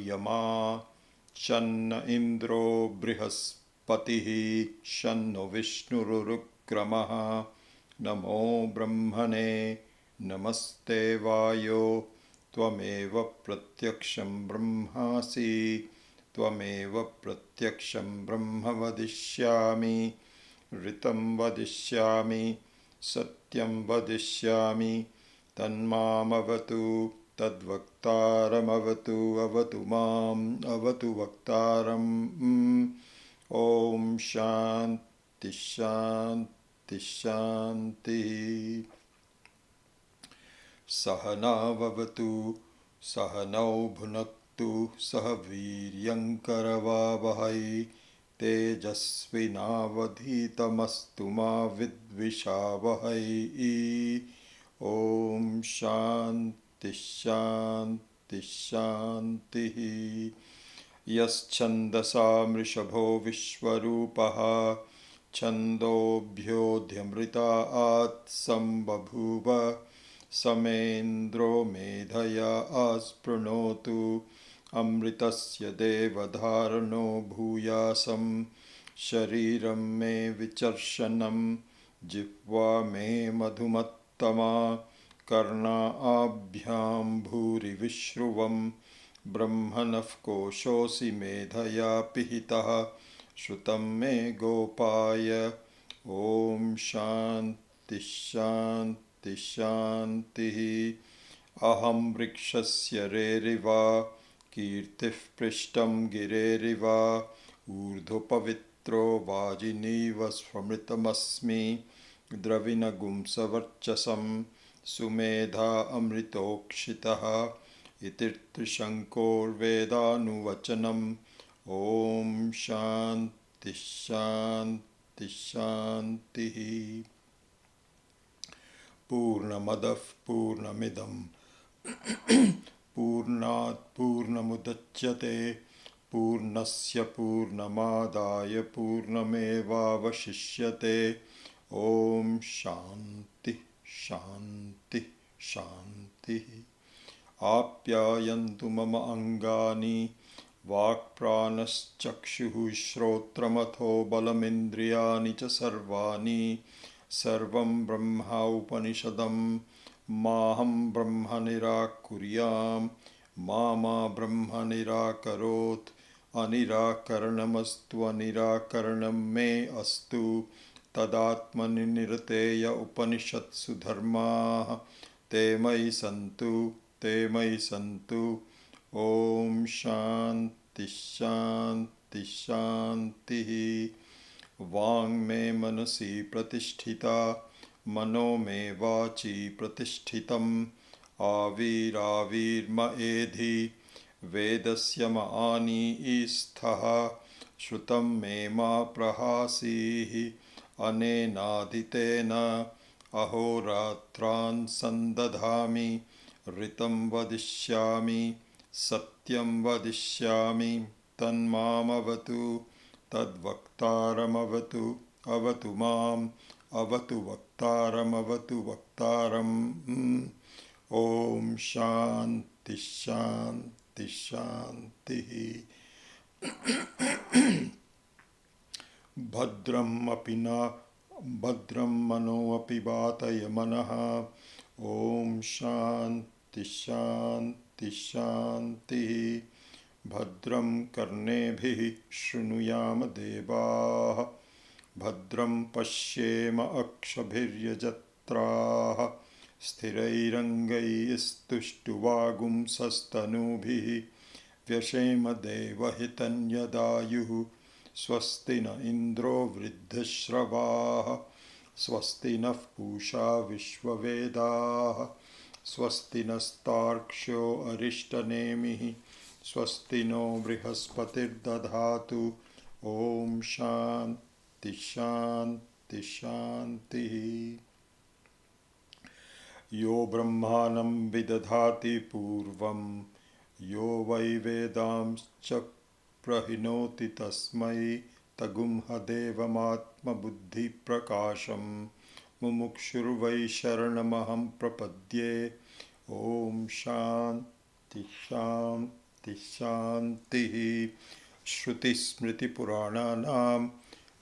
यमा शन्न इन्द्रो बृहस्पतिः शन्नो विष्णुरुक्रमः नमो ब्रह्मणे नमस्ते वायो त्वमेव प्रत्यक्षं ब्रह्मासि त्वमेव प्रत्यक्षं ब्रह्म वदिष्यामि ऋतं वदिष्यामि सत्यं वदिष्यामि तन्मामवतु तद्वक्तारमवतु अवतु माम् अवतु वक्तारम् ॐ शान्ति शान्ति शान्तिः सहनाववतु सहनौ भुनक्तु सह वीर्यङ्करवावहै तेजस्विनावधीतमस्तु मा विद्विषावहै ॐ शान्ति शान्ति शान्तिः यश्छन्दसा मृषभो विश्वरूपः छन्दोभ्योऽध्यमृतात् सम्बभूव समेन्द्रो मेधया आस्पृणोतु अमृतस्य देवधारणो भूयासं शरीरं मे विचर्षणं जिह्वा मे मधुमत्तमा कर्णाभ्यां भूरिविश्रुवं ब्रह्मणः कोशोऽसि मेधया पिहितः श्रुतं मे गोपाय ॐ शान्ति शान्ति शान्तिः अहं वृक्षस्य रेरिवा कीर्तिः पृष्ठं गिरेरिव ऊर्ध्वपवित्रो वाजिनीव स्वमृतमस्मि द्रविणगुंसवर्चसं सुमेधा अमृतोक्षितः इति त्रिशङ्कोर्वेदानुवचनम् ॐ शान्ति शान्ति शान्तिः पूर्णमदः पूर्णमिदं पूर्णात् पूर्णमुदच्यते पूर्णस्य पूर्णमादाय पूर्णमेवावशिष्यते ॐ शान्ति शान्ति शान्तिः आप्यायन्तु मम अङ्गानि वाक्प्राणश्चक्षुः श्रोत्रमथो बलमिन्द्रियाणि च सर्वाणि सर्वं ब्रह्मा उपनिषदं माहं ब्रह्म निराकुर्यां मा ब्रह्म निराकरोत् अनिराकरणमस्तु अनिराकरणं मे अस्तु तदात्मनि निरतेय उपनिषत्सु धर्माः ते मयि सन्तु ॐ शान्ति शान्ति शान्तिः वाङ् मे मनसि प्रतिष्ठिता मनो मे वाचि प्रतिष्ठितम् आविराविर्म एधि वेदस्य म आनीस्थः श्रुतं मे मा प्रहासीः अनेनादितेन अहोरात्रान् सन्दधामि ऋतं वदिष्यामि सत्यं वदिष्यामि तन्मामवतु तद्वक्तारमवतु अवतु माम् अवतु वक्तारमवतु वक्तारम् ॐ शान्ति शान्ति शान्तिः भद्रं मनोऽपि वातय मनः ॐ शान्ति शान्ति शान्तिः भद्रं कर्णेभिः शृणुयाम देवाः भद्रं पश्येम अक्षभिर्यजत्राः स्थिरैरङ्गैस्तुष्टुवागुंसस्तनूभिः व्यशेम देवहितं यदायुः स्वस्ति न इन्द्रो वृद्धश्रवाः स्वस्ति नः पूषा विश्ववेदाः स्वस्ति नस्तार्क्ष्यो अरिष्टनेमिः स्वस्ति नो बृहस्पतिर्दधातु ॐ शान्ति शान्ति शान्तिः यो ब्रह्मानं विदधाति पूर्वं यो वै वेदांश्च प्रहिणोति तस्मै तगुंहदेवमात्मबुद्धिप्रकाशं मुमुक्षुर्वै शरणमहं प्रपद्ये ॐ शान्ति शान्ति Shanti Shanti. Shruti Smriti Purananam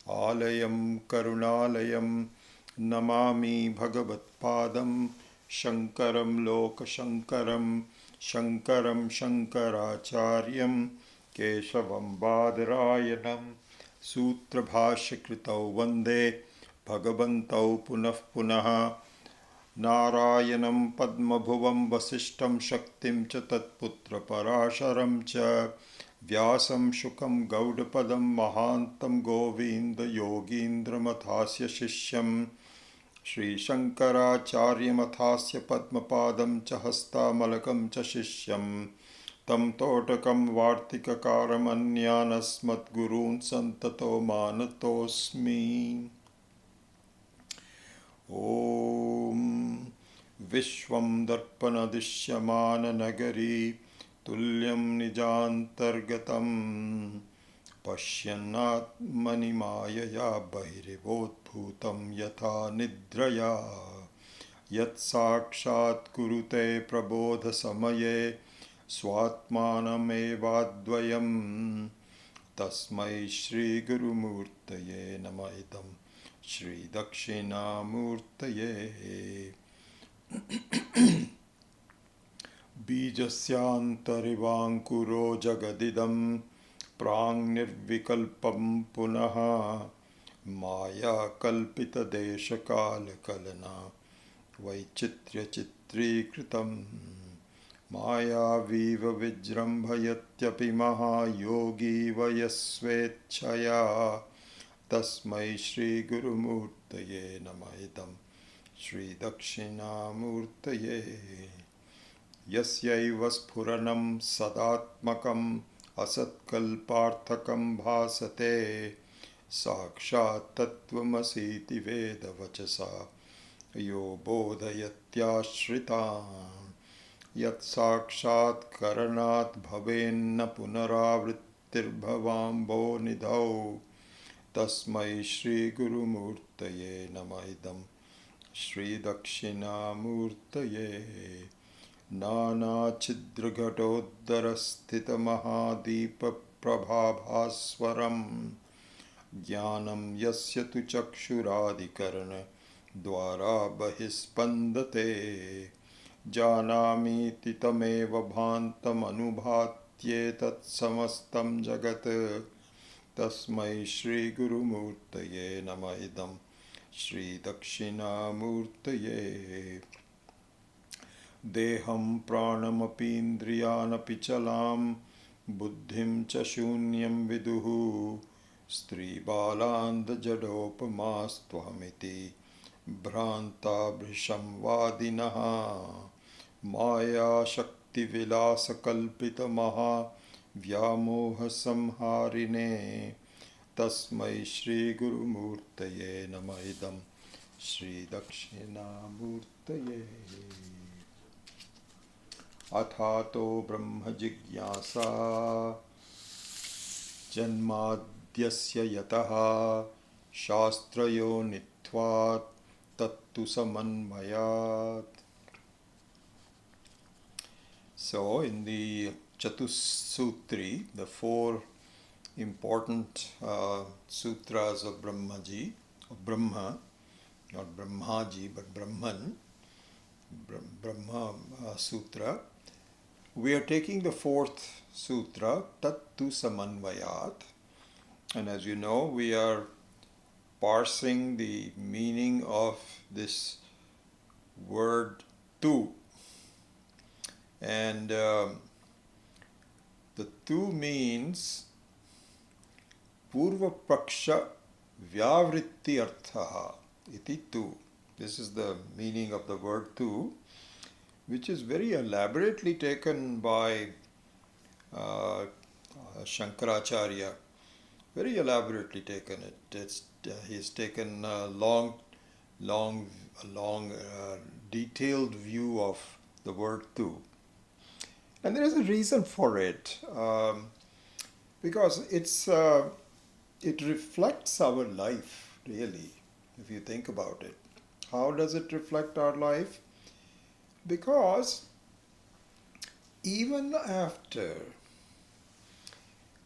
Alayam Karunalayam Namami Bhagavatpadam Shankaram Lokashankaram Shankaram Shankaracharyam Keshavam Badarayanam Sutra Bhashya Kritau Vande Bhagavantau Punah Punaha Narayanam Padmabhuvam Vasishtam Shaktim Cha Tatputra Parasharam Cha Vyasam Shukam Gaudapadam Mahantam Govinda Yogindra Mathasya Shishyam Shri Shankaracharya Mathasya Padmapadam Cha Hasta Malakam Cha Shishyam Tam Totakam Vartikakaram Anyanasmat Gurun Santato Manatosmi Om Vishwam Darpana Dishyamana Nagari Tulyam Nijantargatam Pasyanat Manimaya Bahirivot Bhutam Yatha Nidraya Yat Sakshat Kurute Prabodha Samaye Swatmanam Evadvayam Tasmai Shri Guru Murtaye Namaidam Shri Dakshinamurtaye Bijasyantarivankuro Jagadidam Prang Nirvikalpam Punaha Maya Kalpita Desha Kala Kalana Vaichitrya Chitri Kritam Maya Viva Vijrambhayatyapi Maha Yogi Vayasvechaya Tasmai Shri Guru Murtaye Namaidam Shri Dakshinamurtaye Yasyaiva Sphuranam Sadatmakam Asatkalparthakam Bhasate Sakshat Tattvamasiti Veda Vachasa Yo Bodhayatyashrita Yat Sakshat Karanat Bhavenna Punaravrittirbhavambo Nidhau Tasmai Shri Guru Murtaye Namaidam Shri Dakshinamurtaye Nana Chidraghatodhara Sthita Mahadipa Prabhabhaswaram Jnanam Yasya Tu Chakshuradhikarana Dwara Bahispandate Janami Titameva Bhantam Anubhatye Tat Samastam Jagat Tasmai Shri Guru Murtaye Namaidam Shri Dakshinamurtaye Deham Pranam Apindriyanapi Chalam Buddhim Cha Shunyam Viduhu Stri Balanda Jadopamastwamiti Bhranta Brisham Vadinaha Maya Shakti Vilasa Kalpita Maha Vyamoha Samharine Tasmai Shri Guru Murtaye Namaidam Shri Dakshinamurtaye Athato Brahma Jigyasa Janmadyasya Yataha Shastrayo Nitvat Tattu Samanmayat. So in the Chatussutri, the four important sutras of Brahmaji, of Brahma, not Brahmaji but Brahman, Brahma Sutra, we are taking the fourth sutra, Tattu Samanvayat, and as you know, we are parsing the meaning of this word tu, and the tu means Purva Praksha Vyavritti Arthaha iti tu. This is the meaning of the word tu, which is very elaborately taken by Shankaracharya. Very elaborately taken it. He's taken a long, detailed view of the word tu. And there is a reason for it, because it reflects our life, really, if you think about it. How does it reflect our life? Because even after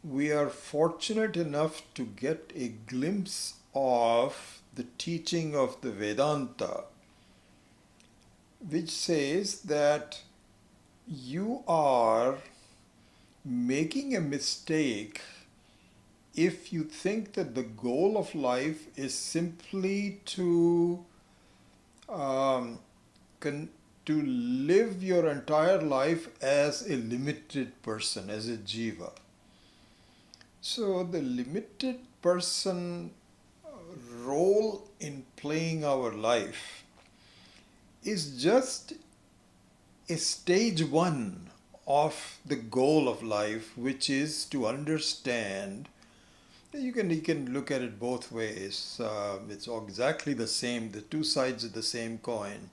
we are fortunate enough to get a glimpse of the teaching of the Vedanta, which says that you are making a mistake if you think that the goal of life is simply um, to live your entire life as a limited person, as a jiva. So the limited person role in playing our life is just a stage one of the goal of life, which is to understand. You can look at it both ways. It's exactly the same, the two sides of the same coin.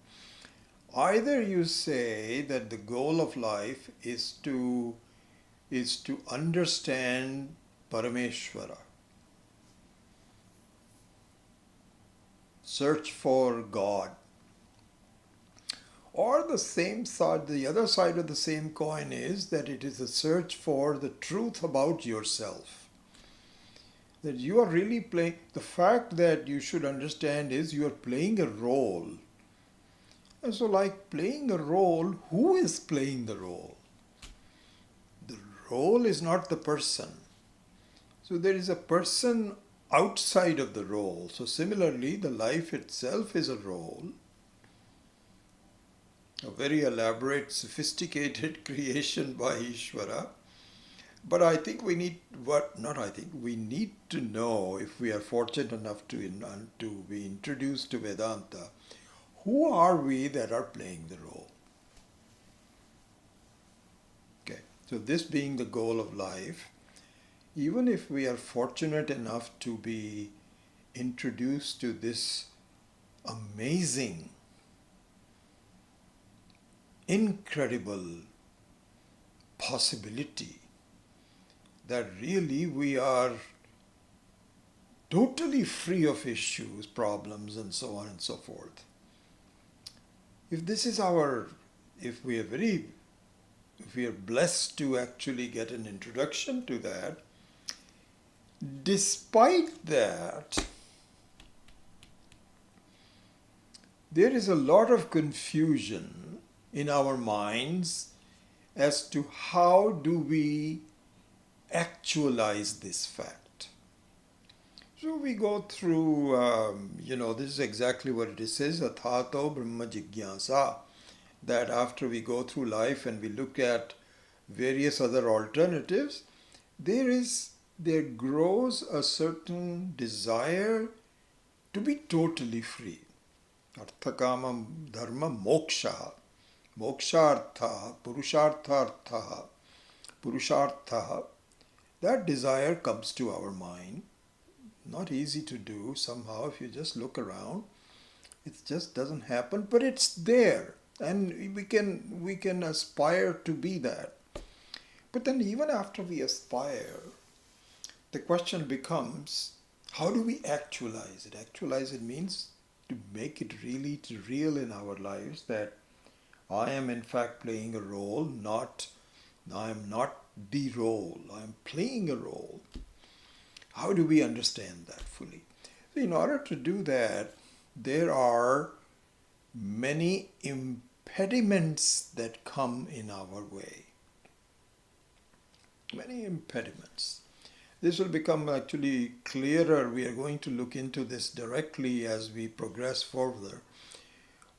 Either you say that the goal of life is to understand Parameshwara, search for God, or the same side, the other side of the same coin is that it is a search for the truth about yourself. That you are really playing, the fact that you should understand is you are playing a role. And so, like playing a role, who is playing the role? The role is not the person. So there is a person outside of the role. So similarly, the life itself is a role, a very elaborate, sophisticated creation by Ishvara. But I think we need, we need to know, if we are fortunate enough to be introduced to Vedanta, who are we that are playing the role? Okay, so this being the goal of life, even if we are fortunate enough to be introduced to this amazing, incredible possibility that really we are totally free of issues, problems, and so on and so forth. If this is if we are blessed to actually get an introduction to that, despite that, there is a lot of confusion in our minds as to how do we actualize this fact. So we go through, this is exactly what it says, Athato Brahma Jigyasa, that after we go through life and we look at various other alternatives, there grows a certain desire to be totally free. Arthakama dharma moksha, mokshartha, purushartha. That desire comes to our mind. Not easy to do somehow if you just look around. It just doesn't happen, but it's there. And we can aspire to be that. But then even after we aspire, the question becomes, how do we actualize it? Actualize it means to make it really real in our lives, that I am in fact playing a role, I am not the role, I am playing a role. How do we understand that fully? So in order to do that, there are many impediments that come in our way. Many impediments. This will become actually clearer. We are going to look into this directly as we progress further.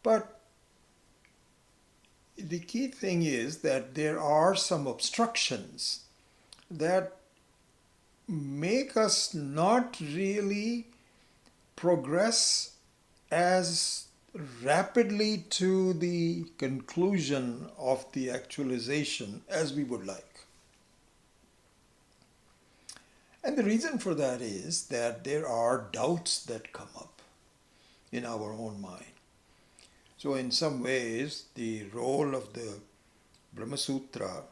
But the key thing is that there are some obstructions that make us not really progress as rapidly to the conclusion of the actualization as we would like. And the reason for that is that there are doubts that come up in our own mind. So in some ways, the role of the Brahma Sutra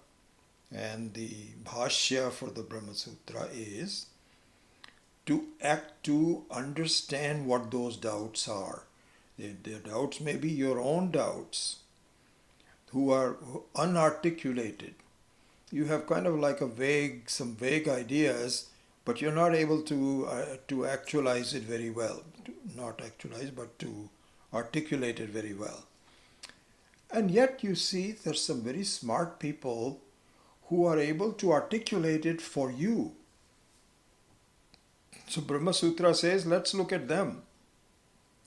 and the Bhashya for the Brahma Sutra is to understand what those doubts are. The doubts may be your own doubts, who are unarticulated, you have kind of like some vague ideas, but you're not able to actualize it very well. Not actualize, but to articulate it very well. And yet you see there's some very smart people who are able to articulate it for you. So Brahma Sutra says, let's look at them.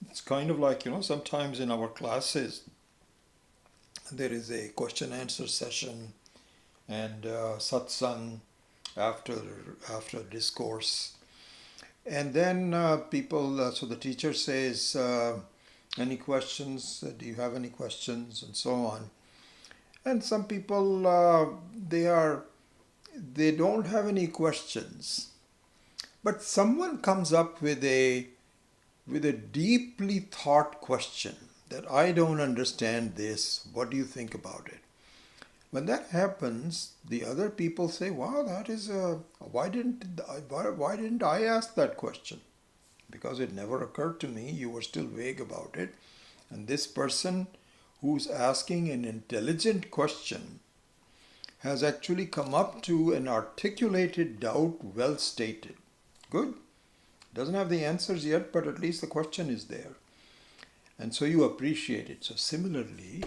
It's kind of like, sometimes in our classes, there is a question answer session and satsang after discourse. And then so the teacher says, any questions? Do you have any questions? And so on. And some people, they don't have any questions. But someone comes up with a deeply thought question that I don't understand this. What do you think about it? When that happens, the other people say, "Wow, that is why didn't I ask that question? Because it never occurred to me. You were still vague about it." And this person who's asking an intelligent question has actually come up to an articulated doubt, well stated. Good. Doesn't have the answers yet, but at least the question is there. And so you appreciate it. So similarly,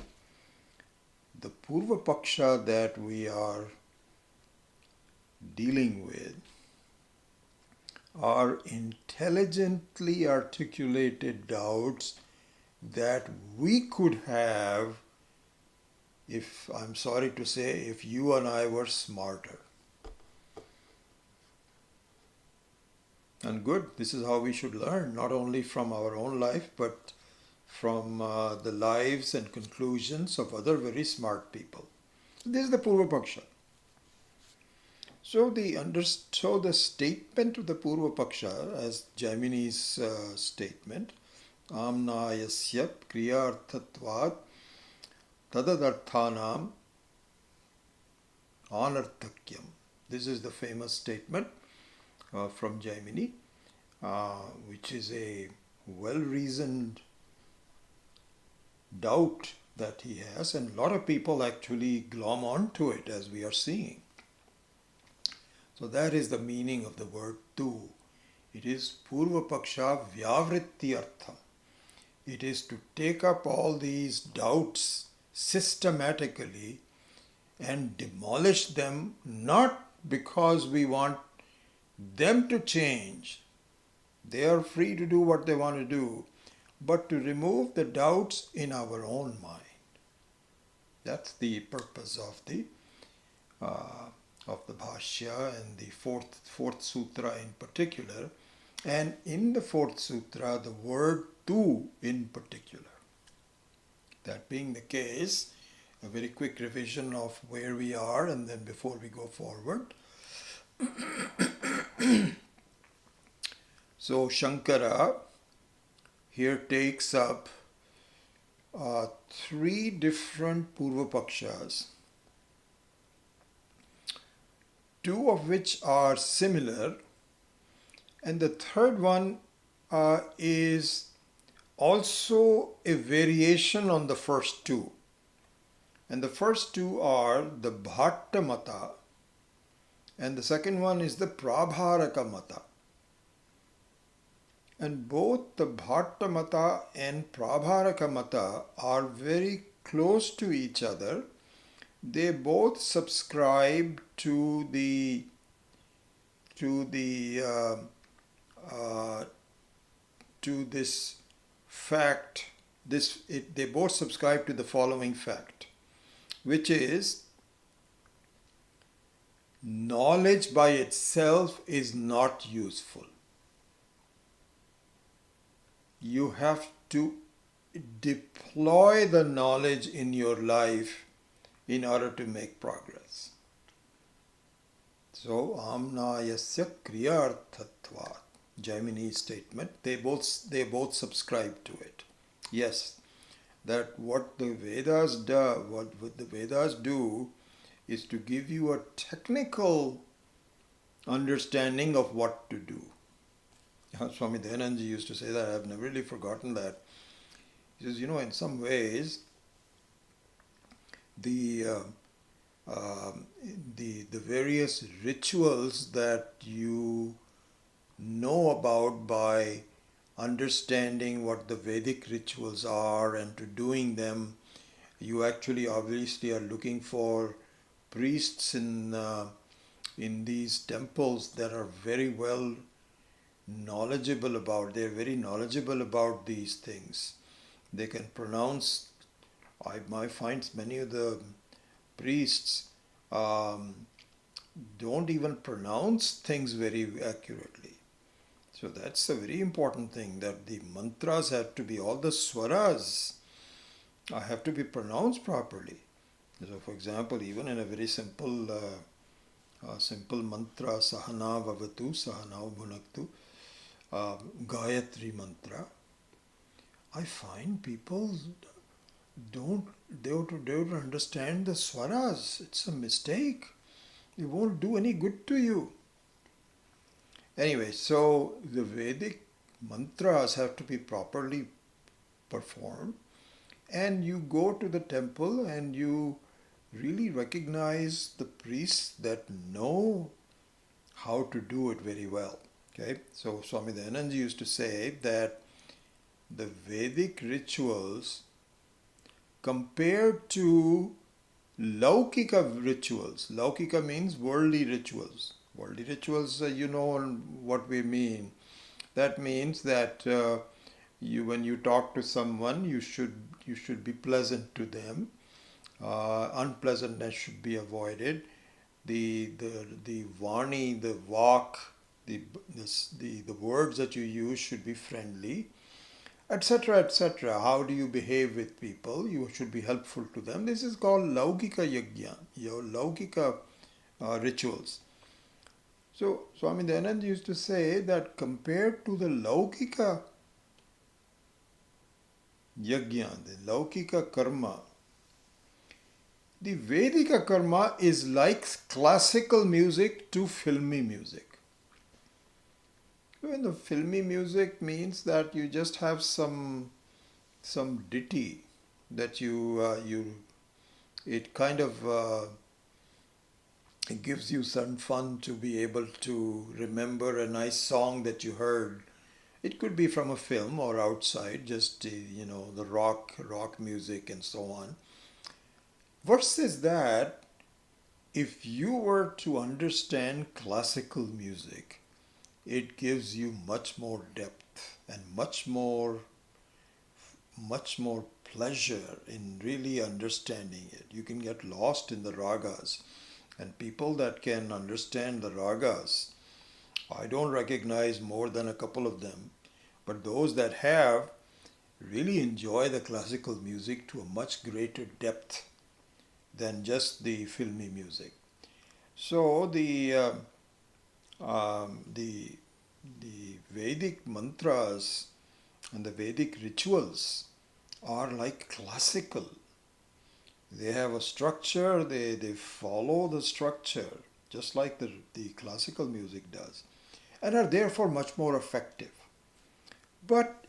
the Purva Paksha that we are dealing with are intelligently articulated doubts that we could have if, I'm sorry to say, if you and I were smarter. And good, this is how we should learn, not only from our own life, but from the lives and conclusions of other very smart people. This is the Purva Paksha. So the statement of the Purva Paksha, as Jaimini's statement, Amnayasya kriyarthatvat tadadarthanam anarthakyam. This is the famous statement from Jaimini, which is a well-reasoned doubt that he has, and a lot of people actually glom onto it, as we are seeing. So that is the meaning of the word tu. It is Purva Paksha Vyavritti Artham. It is to take up all these doubts systematically and demolish them, not because we want them to change. They are free to do what they want to do, but to remove the doubts in our own mind. That's the purpose of the Bhashya and the fourth sutra in particular. And in the fourth sutra, the word tu in particular. That being the case, a very quick revision of where we are, and then before we go forward. So Shankara here takes up three different Purva Pakshas, two of which are similar, and the third one is also a variation on the first two. And the first two are the Bhatta Mata, and the second one is the Prabharaka Mata. And both the Bhatta Mata and Prabharaka Mata are very close to each other. They both subscribe to this fact. They both subscribe to the following fact, which is knowledge by itself is not useful. You have to deploy the knowledge in your life in order to make progress. So, amnayasya kriyarthatvat, Jaimini's statement, they both subscribe to it. Yes, that what the Vedas do is to give you a technical understanding of what to do. Swami Dayananji used to say that. I've never really forgotten that. He says, in some ways, the um, the various rituals that you know about by understanding what the Vedic rituals are and to doing them. You actually obviously are looking for priests in these temples that are very well knowledgeable about. They're very knowledgeable about these things. They can pronounce. I find many of the priests um, don't even pronounce things very accurately. So that's a very important thing, that the mantras have to be, all the swaras have to be pronounced properly. So, for example, even in a very simple mantra, Sahana Vavatu, Sahana Bhunaktu, Gayatri mantra, I find people don't they don't understand the swaras. It's a mistake. It won't do any good to you. Anyway, so the Vedic mantras have to be properly performed, and you go to the temple and you really recognize the priests that know how to do it very well. Okay, so Swami Dayananda used to say that the Vedic rituals compared to Laukika rituals. Laukika means worldly rituals. Worldly rituals, you know what we mean. That means that when you talk to someone, you should be pleasant to them. Unpleasantness should be avoided. The vani, the vak, the words that you use should be friendly, etc., etc. How do you behave with people? You should be helpful to them. This is called Laukika Yajna, your Laukika rituals. So Swami Dayananda used to say that compared to the Laukika Yajna, the Laukika Karma, the Vedika Karma is like classical music to filmy music. When the filmy music means that you just have some ditty that you it kind of it gives you some fun to be able to remember a nice song that you heard. It could be from a film or outside, just the rock music and so on. Versus that, if you were to understand classical music, it gives you much more depth and much more pleasure in really understanding it. You can get lost in the ragas, and people that can understand the ragas, I don't recognize more than a couple of them, but those that have really enjoy the classical music to a much greater depth than just the filmy music. So the Vedic mantras and the Vedic rituals are like classical. They have a structure, they follow the structure, just like the classical music does, and are therefore much more effective. But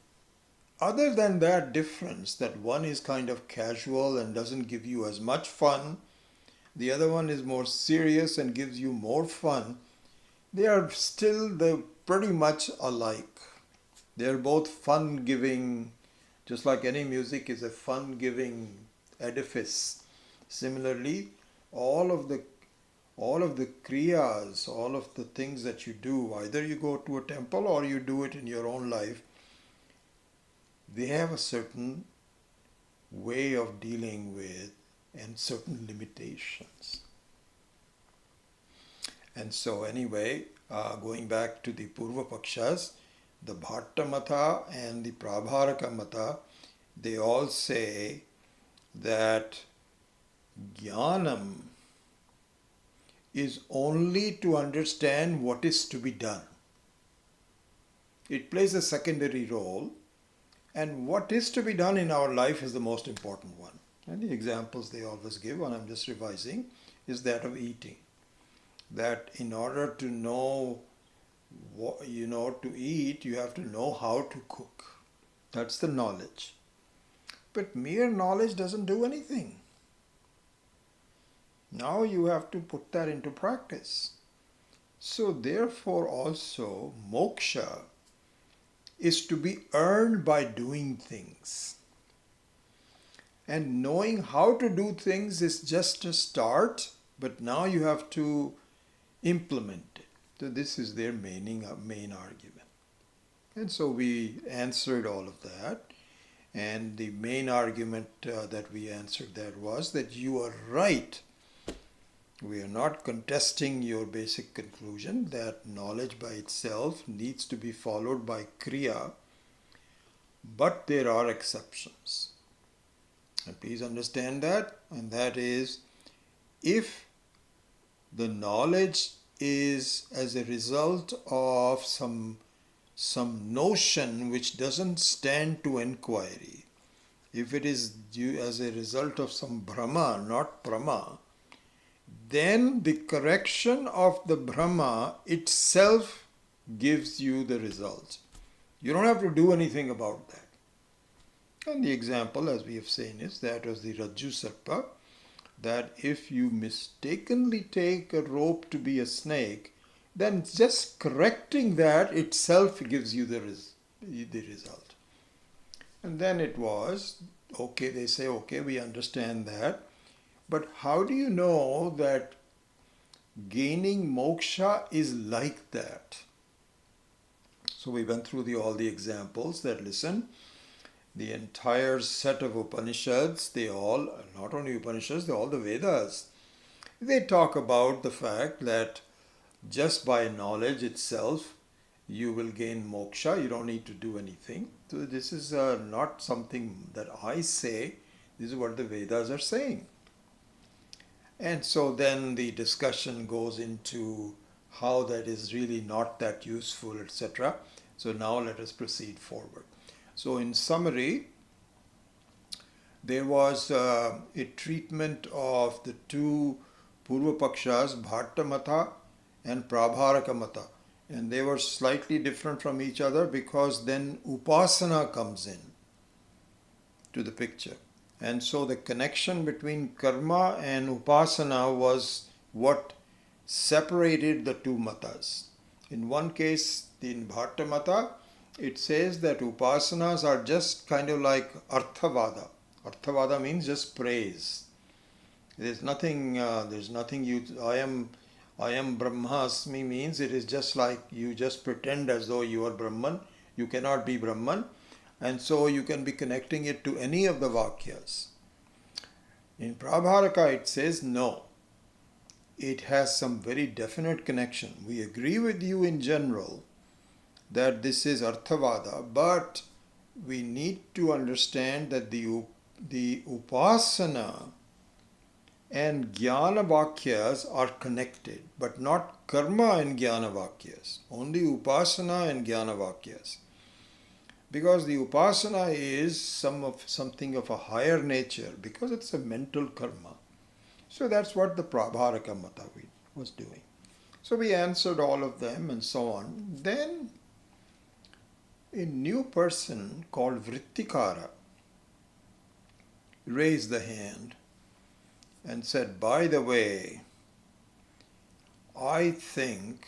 other than that difference, that one is kind of casual and doesn't give you as much fun, the other one is more serious and gives you more fun, they are still pretty much alike. They're both fun giving, just like any music is a fun giving edifice. Similarly, all of the kriyas, all of the things that you do, either you go to a temple or you do it in your own life, they have a certain way of dealing with and certain limitations. And so anyway, going back to the Purva Pakshas, the Bhatta Mata and the Prabharaka Mata, they all say that Jnanam is only to understand what is to be done. It plays a secondary role, and what is to be done in our life is the most important one. And the examples they always give, and I'm just revising, is that of eating. That in order to know to eat, you have to know how to cook. That's the knowledge. But mere knowledge doesn't do anything. Now you have to put that into practice. So therefore also moksha is to be earned by doing things. And knowing how to do things is just a start, but now you have to implement it. So this is their main argument. And so we answered all of that. And the main argument that we answered that was that you are right. We are not contesting your basic conclusion that knowledge by itself needs to be followed by kriya, but there are exceptions. And please understand that, and that is if the knowledge is as a result of some notion which doesn't stand to inquiry, if it is due as a result of some Brahma, not Brahma, then the correction of the Brahma itself gives you the result. You don't have to do anything about that. And the example, as we have seen, is that was the Rajju Sarpa, that if you mistakenly take a rope to be a snake, then just correcting that itself gives you the result. And then it was, okay, they say, okay, we understand that, but how do you know that gaining moksha is like that? So we went through all the examples that, listen, the entire set of Upanishads, they all, not only Upanishads, all the Vedas, they talk about the fact that just by knowledge itself, you will gain moksha. You don't need to do anything. So this is not something that I say. This is what the Vedas are saying. And so then the discussion goes into how that is really not that useful, etc. So now let us proceed forward. So in summary, there was a treatment of the two Purva Pakshas, Bhatta Mata and Prabharaka Mata. And they were slightly different from each other because then Upasana comes in to the picture. And so the connection between karma and upasana was what separated the two matas. In one case, in Bhatta Mata, it says that upasanas are just kind of like arthavada. Arthavada means just praise. There's nothing I am Brahmasmi means it is just like you just pretend as though you are Brahman. You cannot be Brahman. And so you can be connecting it to any of the Vakyas. In Prabharaka it says no. It has some very definite connection. We agree with you in general that this is Arthavada, but we need to understand that the Upasana and Jnana Vakyas are connected, but not Karma and Jnana Vakyas. Only Upasana and Jnana Vakyas. Because the upasana is something of a higher nature, because it's a mental karma. So that's what the Prabharaka Mata was doing. So we answered all of them and so on. Then a new person called Vrittikara raised the hand and said, by the way, I think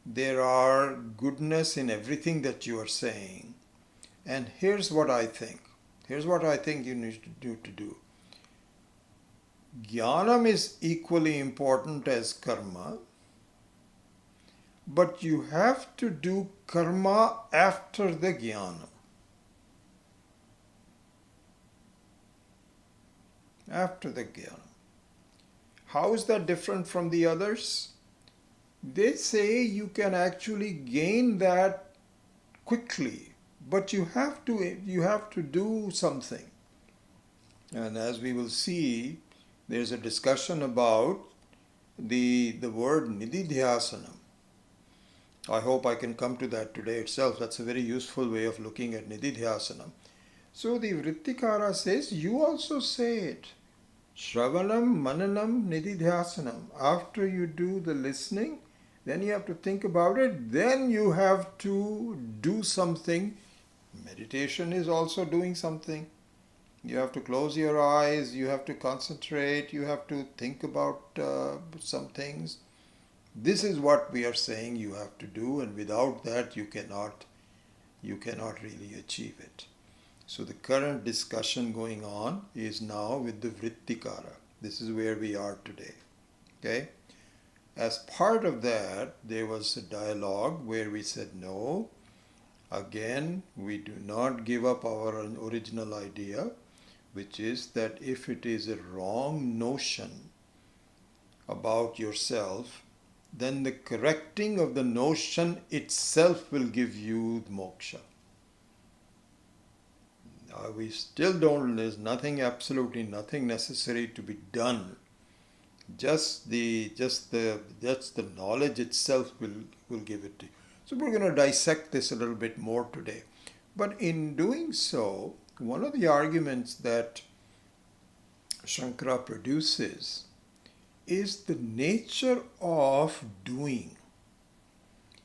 there are goodness in everything that you are saying. And here's what I think. Here's what I think you need to do. Jnanam is equally important as karma, but you have to do karma after the jnana. After the jnana. How is that different from the others? They say you can actually gain that quickly. But you have to do something. And as we will see, there's a discussion about the word nididhyasanam. I hope I can come to that today itself. That's a very useful way of looking at nididhyasanam. So the Vrittikara says, you also say it. Shravanam, mananam, nididhyasanam. After you do the listening, then you have to think about it. Then you have to do something. Meditation is also doing something. You have to close your eyes, you have to concentrate, you have to think about some things. This is what we are saying you have to do, and without that you cannot really achieve it. So the current discussion going on is now with the Vrittikara. This is where we are today. Okay? As part of that, there was a dialogue where we said no. Again, we do not give up our original idea, which is that if it is a wrong notion about yourself, then the correcting of the notion itself will give you moksha. We still don't, there's nothing, absolutely nothing necessary to be done. Just the knowledge itself will give it to you. So we're going to dissect this a little bit more today. But in doing so, one of the arguments that Shankara produces is the nature of doing.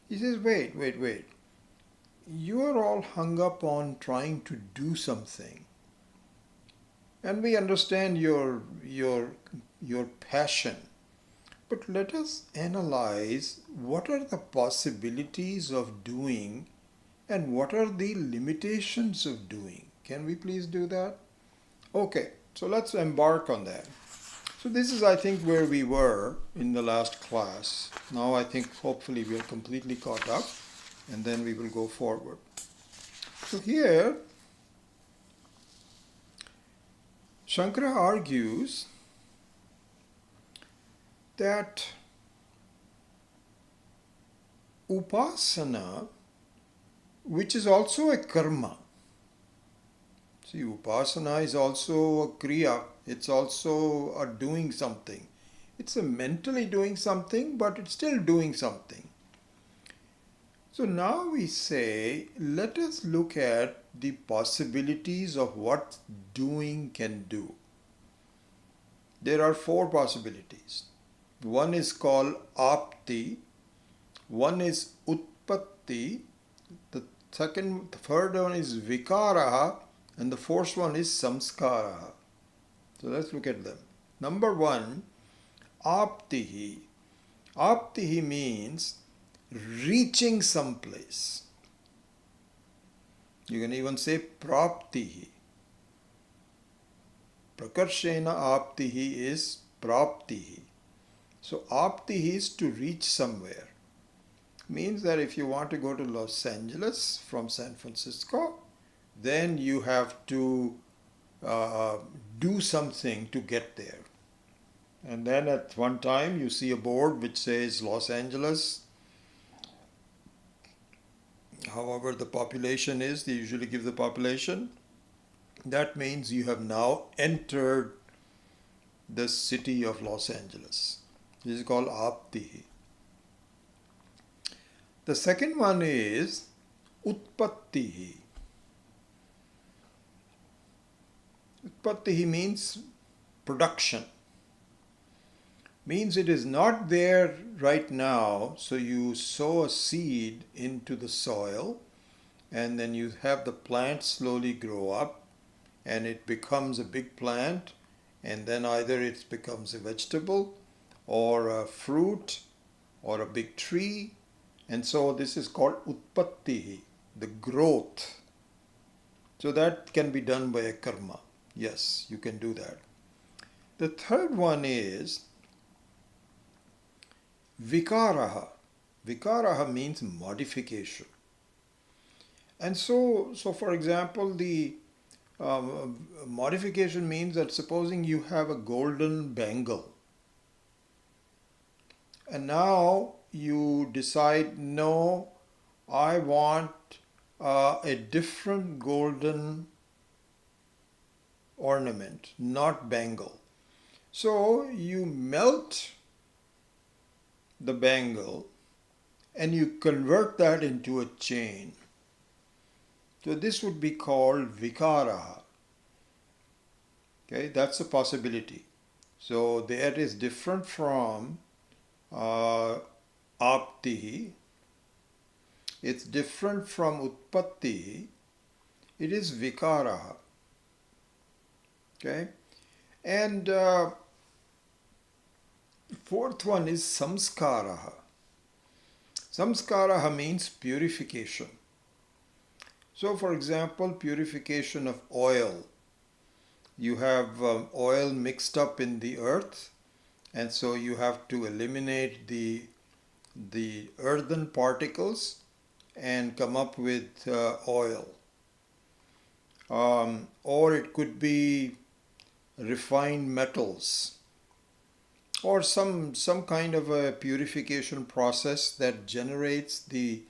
He says, wait. You are all hung up on trying to do something. And we understand your passion. But let us analyze what are the possibilities of doing and what are the limitations of doing. Can we please do that? Okay, so let's embark on that. So this is, I think, where we were in the last class. Now I think hopefully we are completely caught up, and then we will go forward. So here, Shankara argues that upasana, which is also a karma. See, upasana is also a kriya. It's also a doing something. It's a mentally doing something, but it's still doing something. So now we say, let us look at the possibilities of what doing can do. There are 4 possibilities. One is called apti, one is utpatti, the third one is vikaraha, and the fourth one is samskaraha. So let's look at them. Number 1, aptihi. Aptihi means reaching someplace. You can even say praptihi. Prakarshena aptihi is praptihi. So aptihi is to reach somewhere. Means that if you want to go to Los Angeles from San Francisco, then you have to do something to get there. And then at one time you see a board which says Los Angeles. However the population is, they usually give the population. That means you have now entered the city of Los Angeles. This is called aptihi. The second one is utpattihi. Utpattihi means production. Means it is not there right now, so you sow a seed into the soil and then you have the plant slowly grow up and it becomes a big plant, and then either it becomes a vegetable or a fruit or a big tree, and so this is called utpattihi, the growth. So that can be done by a karma. Yes, you can do that. The third one is vikaraha. Vikaraha means modification. And so for example, the modification means that supposing you have a golden bangle and now you decide, no, I want a different golden ornament, not bangle. So you melt the bangle and you convert that into a chain. So this would be called vikaraha. Okay, that's a possibility. So that is different from aptihi. It's different from utpattihi. It is vikaraha. Okay? And fourth one is samskaraha. Samskaraha means purification. So, for example, purification of oil. You have oil mixed up in the earth, and so you have to eliminate the earthen particles and come up with oil. Or it could be refined metals, or some kind of a purification process that generates the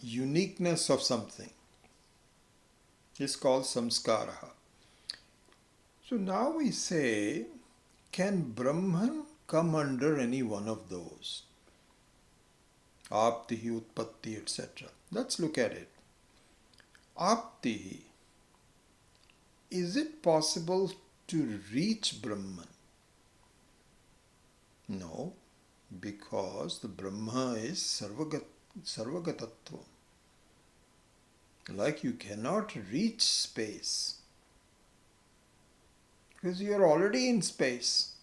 uniqueness of something. It's called samskaraha. So now we say, can Brahman come under any one of those? Aptihi, Utpatti, etc. Let's look at it. Aptihi. Is it possible to reach Brahman? No, because the Brahma is sarvagatatvam. Like you cannot reach space because you are already in space.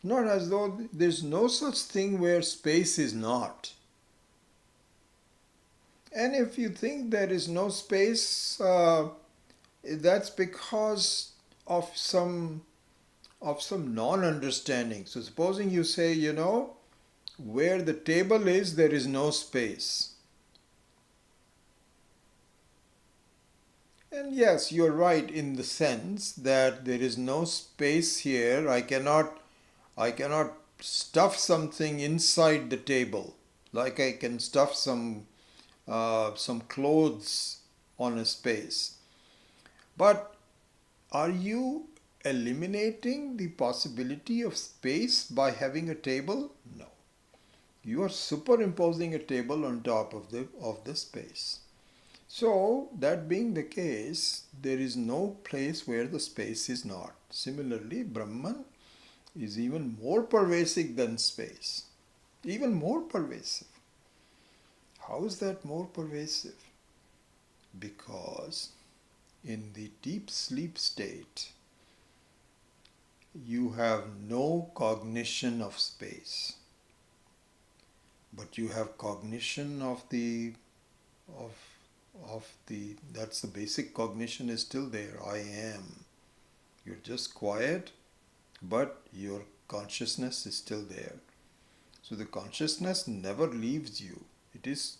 Not as though there's no such thing where space is not. And if you think there is no space, that's because of some non-understanding. So supposing you say, where the table is, there is no space. And yes, you're right in the sense that there is no space here. I cannot stuff something inside the table, like I can stuff some clothes on a space. But are you eliminating the possibility of space by having a table? No. You are superimposing a table on top of the space. So, that being the case, there is no place where the space is not. Similarly, Brahman is even more pervasive than space. Even more pervasive. How is that more pervasive? Because in the deep sleep state, you have no cognition of space, but you have cognition of the that's the basic cognition is still there. I am. You're just quiet, but your consciousness is still there. So the consciousness never leaves you. It is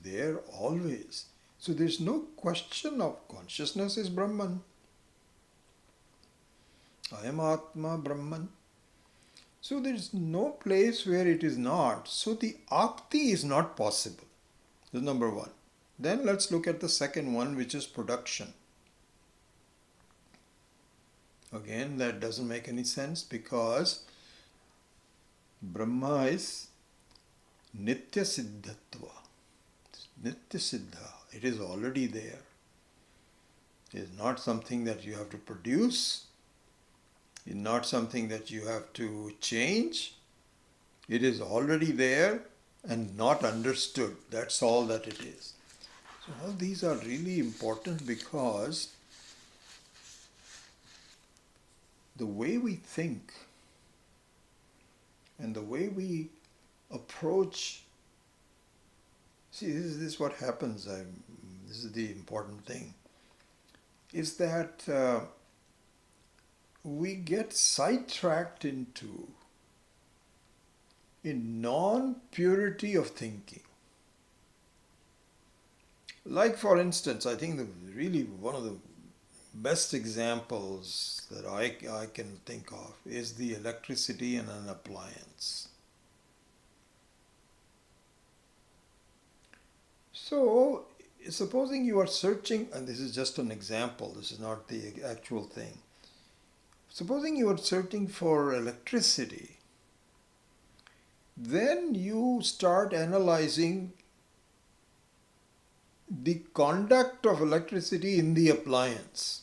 there always. So there's no question of consciousness is Brahman. I am Atma Brahman. So there is no place where it is not. So the apti is not possible. That's number one. Then let's look at the second one, which is production. Again, that doesn't make any sense because Brahma is Nitya Siddhatva. Nitya Siddha. It is already there. It is not something that you have to produce. It is not something that you have to change. It is already there and not understood. That's all that it is. So all these are really important because the way we think and the way we approach, see, this is what happens. This is the important thing, is that we get sidetracked into a non-purity of thinking. Like, for instance, I think really one of the best examples that I can think of is the electricity in an appliance. So, supposing you are searching, and this is just an example, this is not the actual thing. Supposing you are searching for electricity, then you start analyzing the conduct of electricity in the appliance.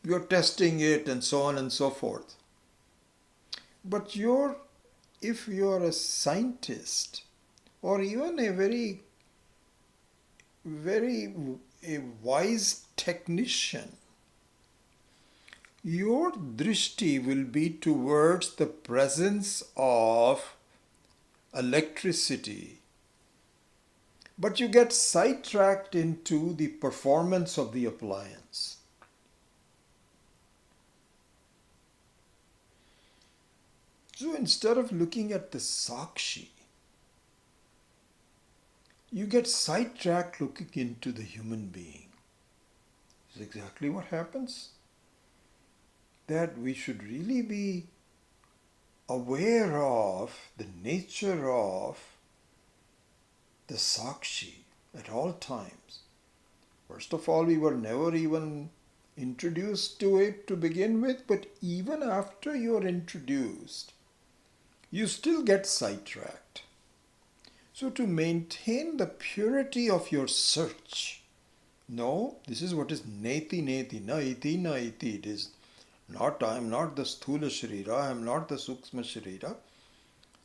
You're testing it and so on and so forth. But if you're a scientist or even a very, very a wise technician, your drishti will be towards the presence of electricity, but you get sidetracked into the performance of the appliance. So instead of looking at the Sakshi, you get sidetracked looking into the human being. It's exactly what happens. That we should really be aware of the nature of the Sakshi at all times. First of all, we were never even introduced to it to begin with, but even after you're introduced, you still get sidetracked. So to maintain the purity of your search, no, this is what is neti neti, na iti na iti. It is not, I am not the sthula sharira, I am not the sukshma sharira.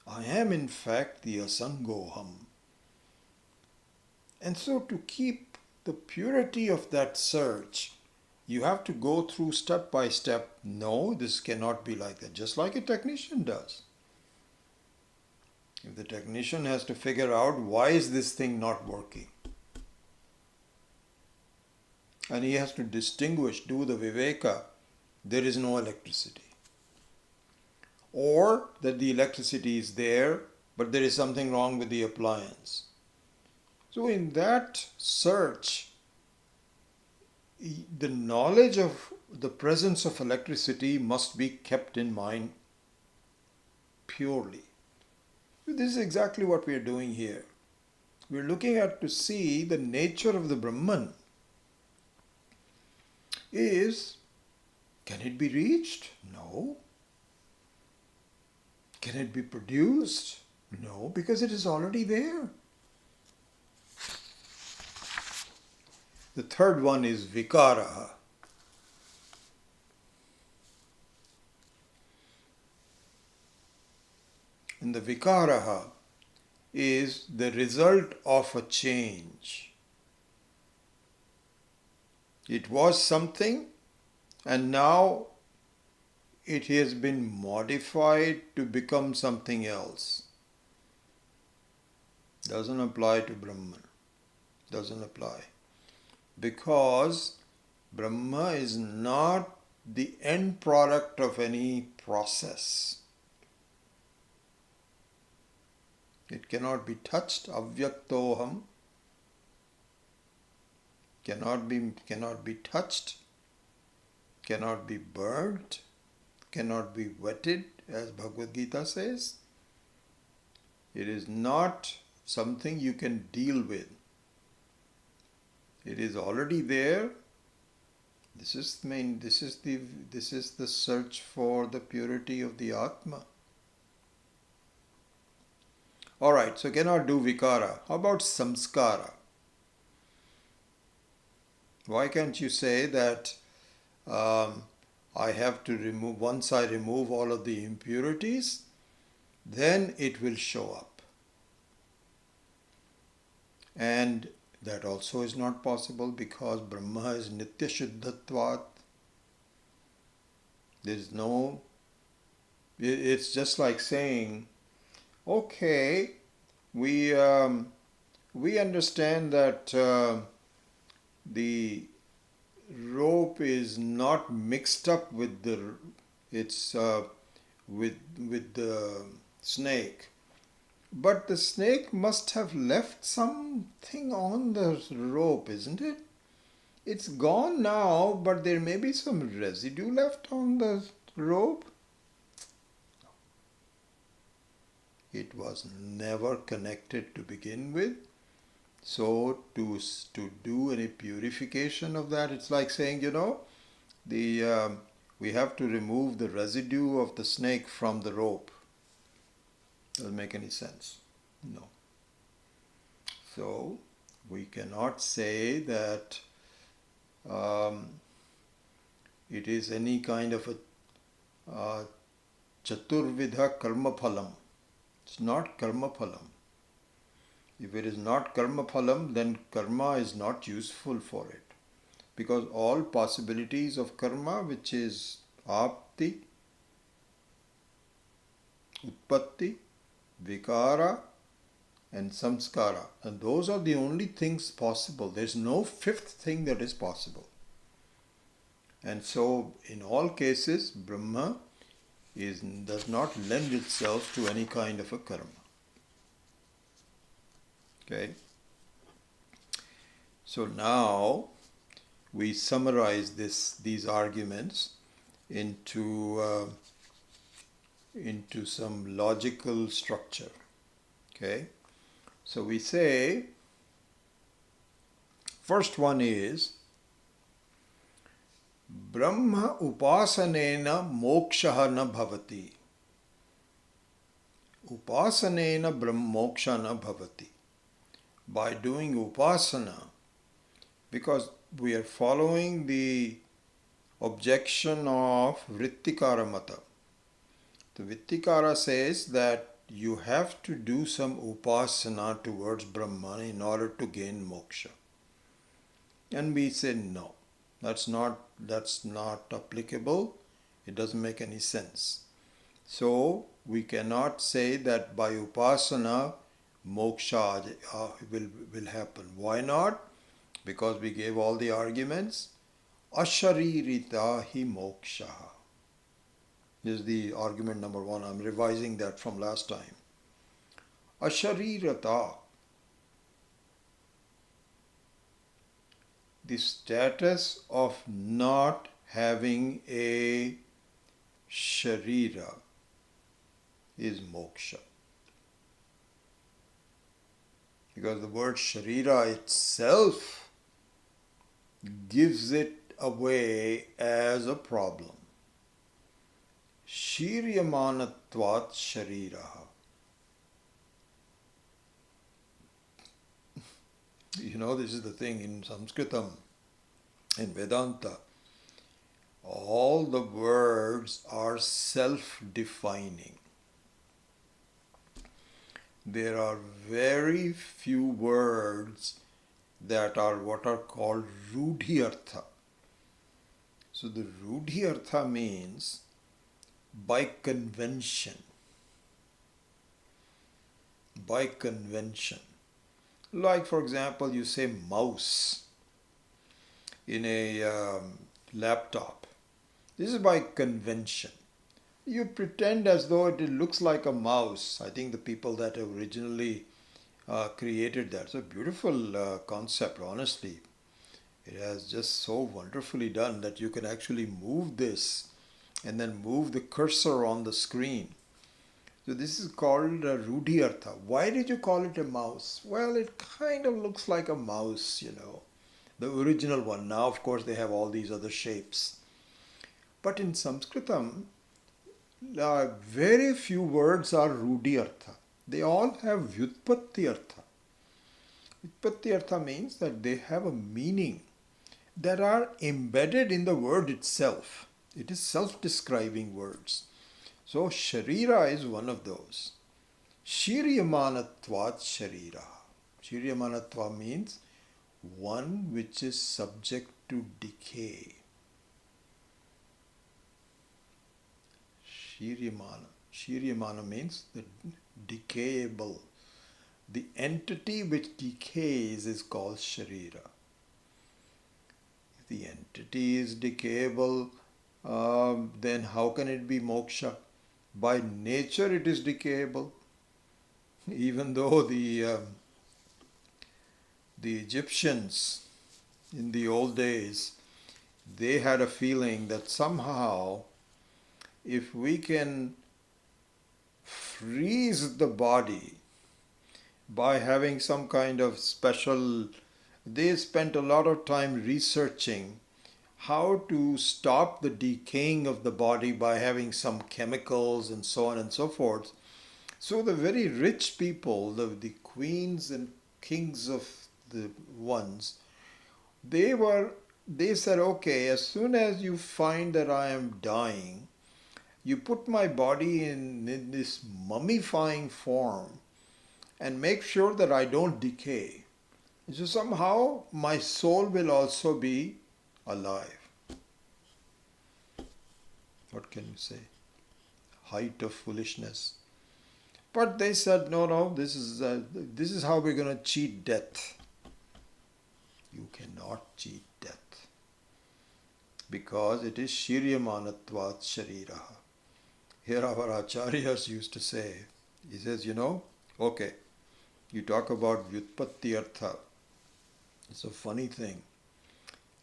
I am in fact the asangoham. And so to keep the purity of that search, you have to go through step by step. No, this cannot be like that, just like a technician does. If the technician has to figure out why is this thing not working, and he has to distinguish, do the viveka, there is no electricity. Or that the electricity is there, but there is something wrong with the appliance. So in that search, the knowledge of the presence of electricity must be kept in mind purely. This is exactly what we are doing here. We are looking at to see the nature of the Brahman is, can it be reached? No. Can it be produced? No, because it is already there. The third one is vikara. And the vikara is the result of a change. It was something and now it has been modified to become something else. Doesn't apply to Brahman. Doesn't apply. Because Brahma is not the end product of any process. It cannot be touched. Avyaktoham cannot be touched, cannot be burnt, cannot be wetted, as Bhagavad Gita says. It is not something you can deal with. It is already there. This is the search for the purity of the Atma. Alright, so cannot do vikara. How about samskara? Why can't you say that I have to remove, once I remove all of the impurities, then it will show up? And that also is not possible because Brahma is nitya shuddhatvat. There is no, it's just like saying, okay, we understand that the rope is not mixed up with the snake, but the snake must have left something on the rope, isn't it? It's gone now, but there may be some residue left on the rope. It was never connected to begin with. So to do any purification of that, it's like saying, we have to remove the residue of the snake from the rope. Doesn't make any sense. No. So we cannot say that it is any kind of a chaturvidha karma phalam. It's not karma phalam. If it is not karma phalam, then karma is not useful for it. Because all possibilities of karma, which is apti, utpatti, vikara, and samskara, and those are the only things possible. There's no fifth thing that is possible. And so, in all cases, Brahma does not lend itself to any kind of a karma. Okay? So now we summarize these arguments into some logical structure. Okay? So we say, first one is, Brahma upasanena moksha na bhavati. Upasanena brahma moksha na bhavati. By doing upasana, because we are following the objection of Vrittikara Mata. The Vrittikara says that you have to do some upasana towards Brahman in order to gain moksha. And we say no, that's not applicable. It doesn't make any sense. So we cannot say that by upasana moksha will happen. Why not? Because we gave all the arguments. Asharirita hi moksha. This is the argument number one. I'm revising that from last time. Asharirata. The status of not having a sharira is moksha. Because the word sharira itself gives it away as a problem. Shiryamanatvat shariraha. You know, this is the thing in Sanskritam, in Vedanta. All the words are self-defining. There are very few words that are what are called rudhyartha. So the rudhyartha means by convention. By convention. Like, for example, you say mouse in a laptop. This is by convention. You pretend as though it looks like a mouse. I think the people that originally created that. It's a beautiful concept, honestly. It has just so wonderfully done that you can actually move this and then move the cursor on the screen. So this is called Rudhyartha. Why did you call it a mouse? Well, it kind of looks like a mouse, you know. The original one. Now, of course, they have all these other shapes. But in Sanskritam, very few words are Rudhyartha. They all have Vyutpatti-artha. Vyutpatti-artha means that they have a meaning that are embedded in the word itself. It is self-describing words. So Sharira is one of those. Shiryamanatvat Sharira. Shiryamanatva means one which is subject to decay. Shiryamana. Shiryamana means the decayable. The entity which decays is called Sharira. If the entity is decayable, then how can it be moksha? By nature it is decayable. Even though the Egyptians in the old days, they had a feeling that somehow if we can freeze the body by having some kind of special, they spent a lot of time researching how to stop the decaying of the body by having some chemicals and so on and so forth. So the very rich people, the queens and kings of the ones, they said, okay, as soon as you find that I am dying, you put my body in this mummifying form, and make sure that I don't decay. So somehow my soul will also be alive. What can you say? Height of foolishness. But they said, no, this is how we're going to cheat death. You cannot cheat death, because it is shiryamanatvat shariraha. Here our acharyas used to say, he says, okay, you talk about vyutpatti artha. It's a funny thing.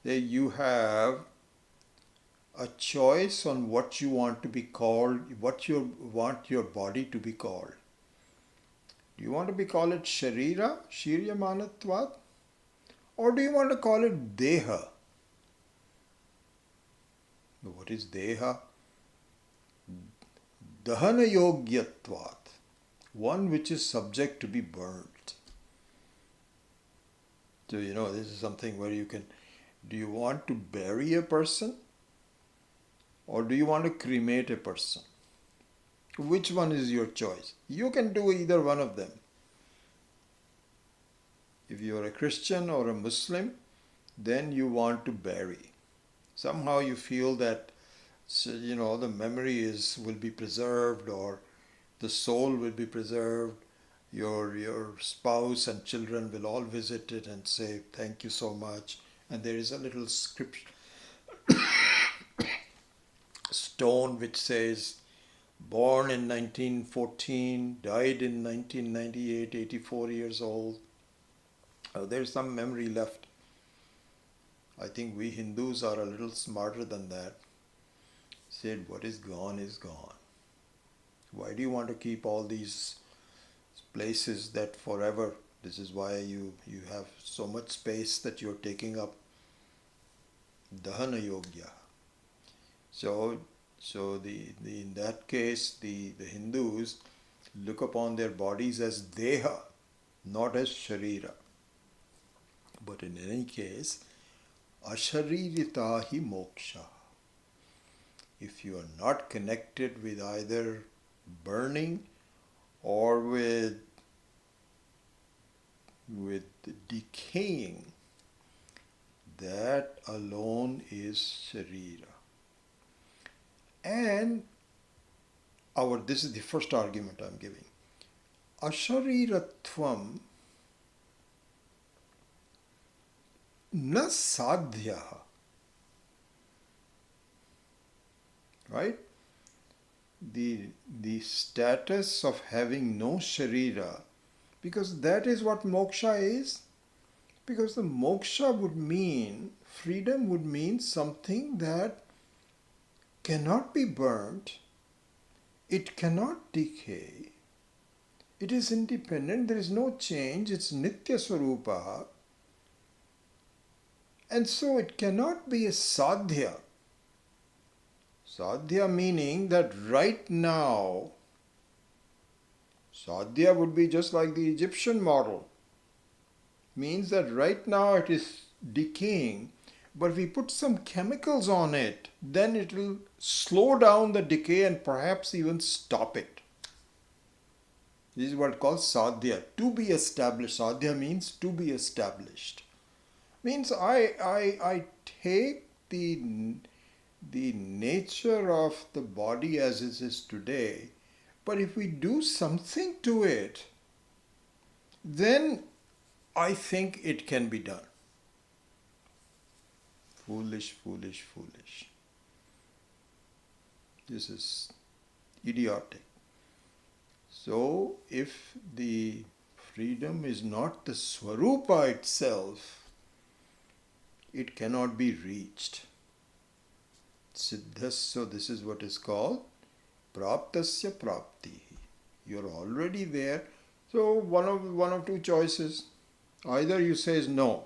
You have a choice on what you want to be called, what you want your body to be called. Do you want to be called it sharira, shiryamanatvat? Or do you want to call it deha? What is deha? Dahana yogyatvat. One which is subject to be burnt. So, this is something where you can, do you want to bury a person? Or do you want to cremate a person? Which one is your choice? You can do either one of them. If you are a Christian or a Muslim, then you want to bury. Somehow you feel that, the memory will be preserved, or the soul will be preserved. Your spouse and children will all visit it and say, thank you so much. And there is a little scripture, stone which says, born in 1914, died in 1998, 84 years old. There's some memory left. I think we Hindus are a little smarter than that. Said, what is gone is gone. Why do you want to keep all these places that forever? This is why you have so much space that you're taking up. Dahana yogya. So in that case, the Hindus look upon their bodies as deha, not as sharira. But in any case, asharirita hi moksha. If you are not connected with either burning or with decaying, that alone is sharira. And this is the first argument I'm giving. Ashariratvam na sadhya. Right? The status of having no sharira, because that is what moksha is. Because the moksha would mean, freedom would mean something that cannot be burnt, it cannot decay, it is independent, there is no change, it's nitya swarupa, and so it cannot be a sadhya. Sadhya meaning that right now, sadhya would be just like the Egyptian model. Means that right now it is decaying, but if we put some chemicals on it, then it will slow down the decay and perhaps even stop it. This is what called sadhya, to be established. Sadhya means to be established. Means I take the nature of the body as it is today, but if we do something to it, then I think it can be done. Foolish, foolish, foolish. This is idiotic. So, if the freedom is not the swarupa itself, it cannot be reached. Siddhas, so this is what is called praptasya prapti. You're already there. So one of two choices. Either you say no,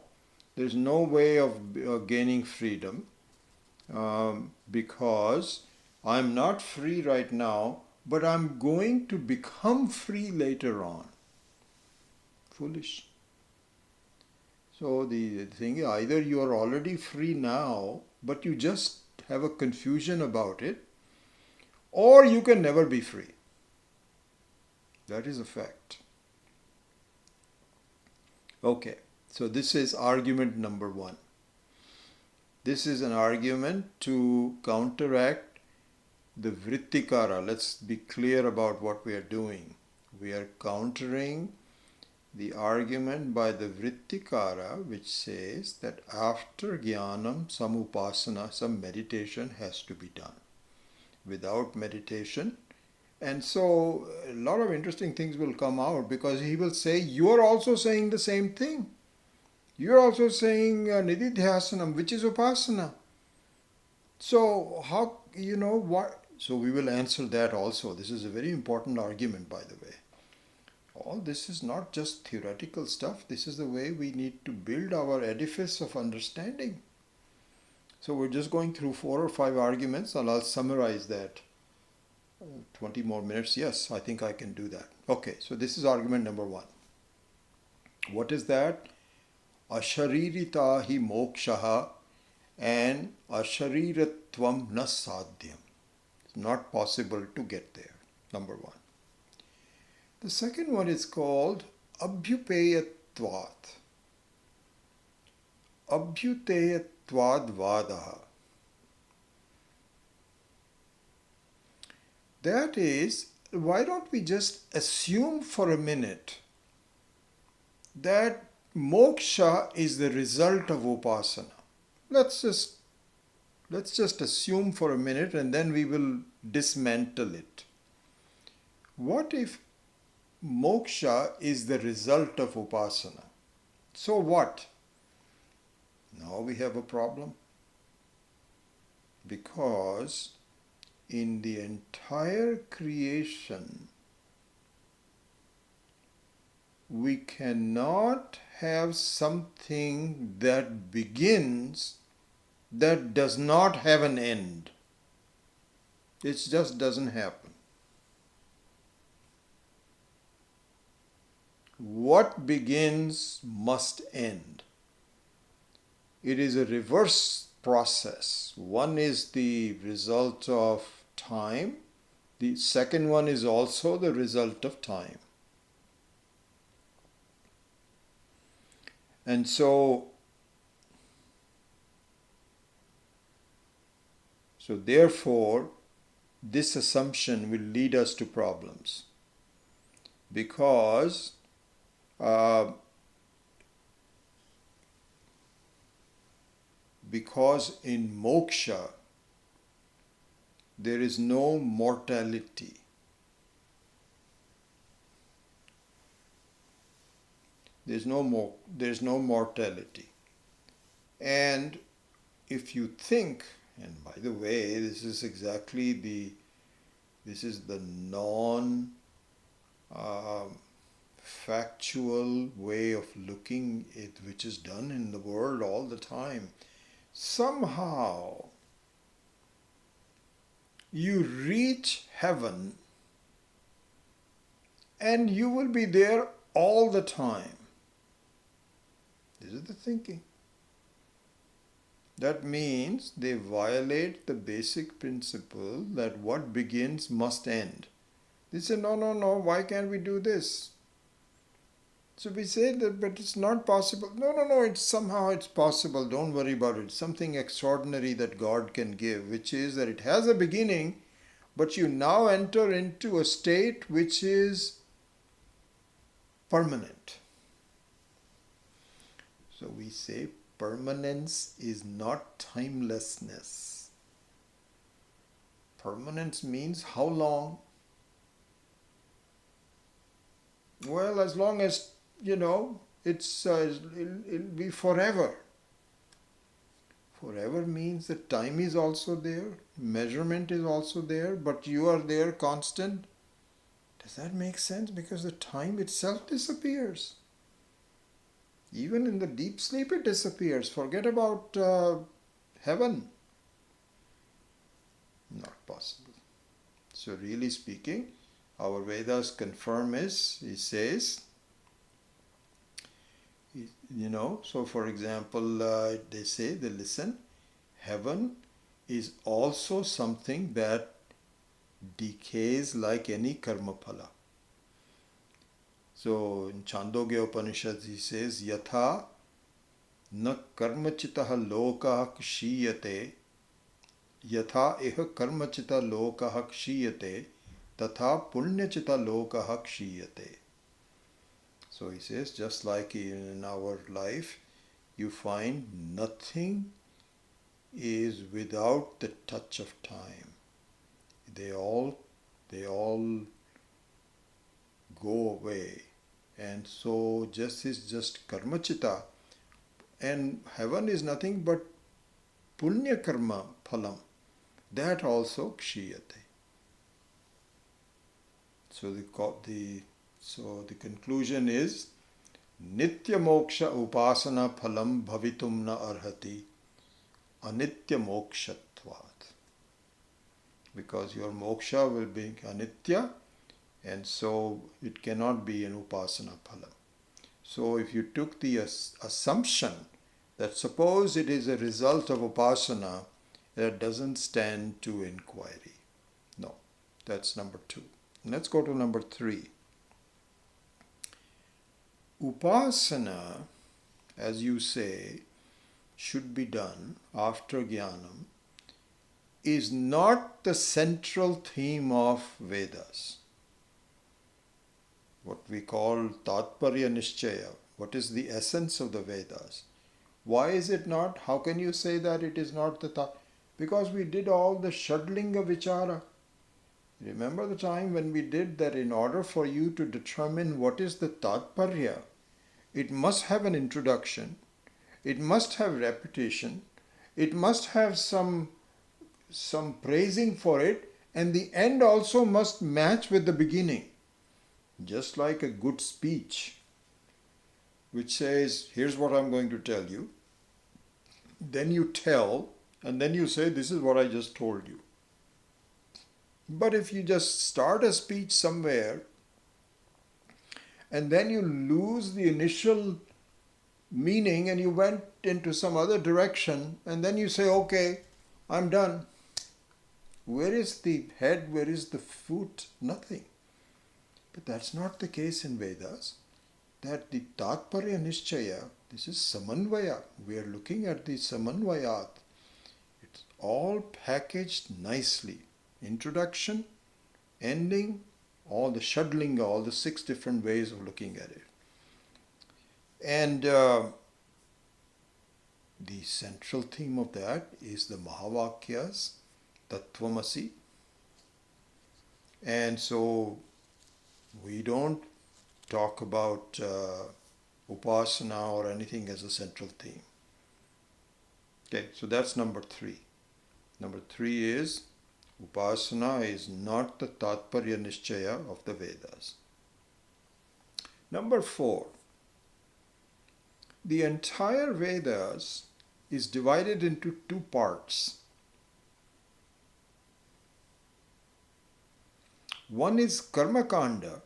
there's no way of gaining freedom because I'm not free right now, but I'm going to become free later on. Foolish. So the thing is, either you are already free now, but you just have a confusion about it, or you can never be free. That is a fact. Okay, so this is argument number one. This is an argument to counteract the vrittikara. Let's be clear about what we are doing. We are countering the argument by the vrittikara, which says that after jnanam, some upasana, some meditation has to be done. Without meditation, and so a lot of interesting things will come out, because he will say, you are also saying the same thing. You are also saying nididhyasanam, which is upasana. So how, what? So we will answer that also. This is a very important argument, by the way. All this is not just theoretical stuff. This is the way we need to build our edifice of understanding. So we're just going through 4 or 5 arguments, and I'll summarize that. 20 more minutes. Yes, I think I can do that. Okay, so this is argument number 1. What is that? Asharirita hi mokshaha and ashariratvam na sadhyam. It's not possible to get there. Number 1. The second one is called abhyupeyatvat. Abhyuteyatvad vadaha. That is, why don't we just assume for a minute that moksha is the result of upasana? Let's just assume for a minute, and then we will dismantle it. What if moksha is the result of upasana? So what? Now we have a problem, because in the entire creation, we cannot have something that begins that does not have an end. It just doesn't happen. What begins must end. It is a reverse process. One is the result of time. The second one is also the result of time. And so therefore, this assumption will lead us to problems, because in moksha there is no mortality. There's no mortality. And if you think, and by the way, this is the non factual way of looking at it, which is done in the world all the time. Somehow you reach heaven and you will be there all the time. This is the thinking. That means they violate the basic principle that what begins must end. They say, no, why can't we do this? So we say that, but it's not possible. No, somehow it's possible. Don't worry about it. It's something extraordinary that God can give, which is that it has a beginning, but you now enter into a state which is permanent. So we say permanence is not timelessness. Permanence means how long? Well, as long as, it'll be forever. Forever means that time is also there, measurement is also there, but you are there constant. Does that make sense? Because the time itself disappears. Even in the deep sleep it disappears. Forget about heaven. Not possible. So really speaking, our Vedas confirm he says, so for example, they say, listen, heaven is also something that decays like any karma phala. So in Chandogya Upanishad he says, Yatha na karmachitaha lokah kshiyate, yatha iha karmachita lokah kshiyate, tatha punyachita lokah kshiyate. So he says, just like in our life, you find nothing is without the touch of time. They all go away. And so just is just karmachita. And heaven is nothing but punya karma phalam. That also kshiyate. So the conclusion is nitya moksha upasana phalam bhavitum na arhati anitya mokshatvat. Because your moksha will be anitya, and so it cannot be an upasana phalam. So if you took the assumption that suppose it is a result of upasana, that doesn't stand to inquiry. No, that's number 2. Let's go to number 3. Upasana, as you say, should be done after jnanam, is not the central theme of Vedas. What we call Tatparya Nishchaya. What is the essence of the Vedas? Why is it not? How can you say that it is not the Tat? Because we did all the Shadlinga Vichara. Remember the time when we did that in order for you to determine what is the Tatparya, it must have an introduction, it must have repetition, it must have some praising for it, and the end also must match with the beginning. Just like a good speech, which says, here's what I'm going to tell you. Then you tell, and then you say, this is what I just told you. But if you just start a speech somewhere, and then you lose the initial meaning and you went into some other direction, and then you say, okay, I'm done. Where is the head? Where is the foot? Nothing. But that's not the case in Vedas. That the Tatparya Nishchaya, this is Samanvaya. We are looking at the Samanvayat. It's all packaged nicely. Introduction, ending, all the Shadlinga, all the 6 different ways of looking at it. And the central theme of that is the Mahavakyas, Tattvamasi. And so we don't talk about upasana or anything as a central theme. Okay, so that's number 3. Number 3 is upasana is not the Tatparya Nishchaya of the Vedas. Number 4. The entire Vedas is divided into 2 parts. One is Karma Kanda,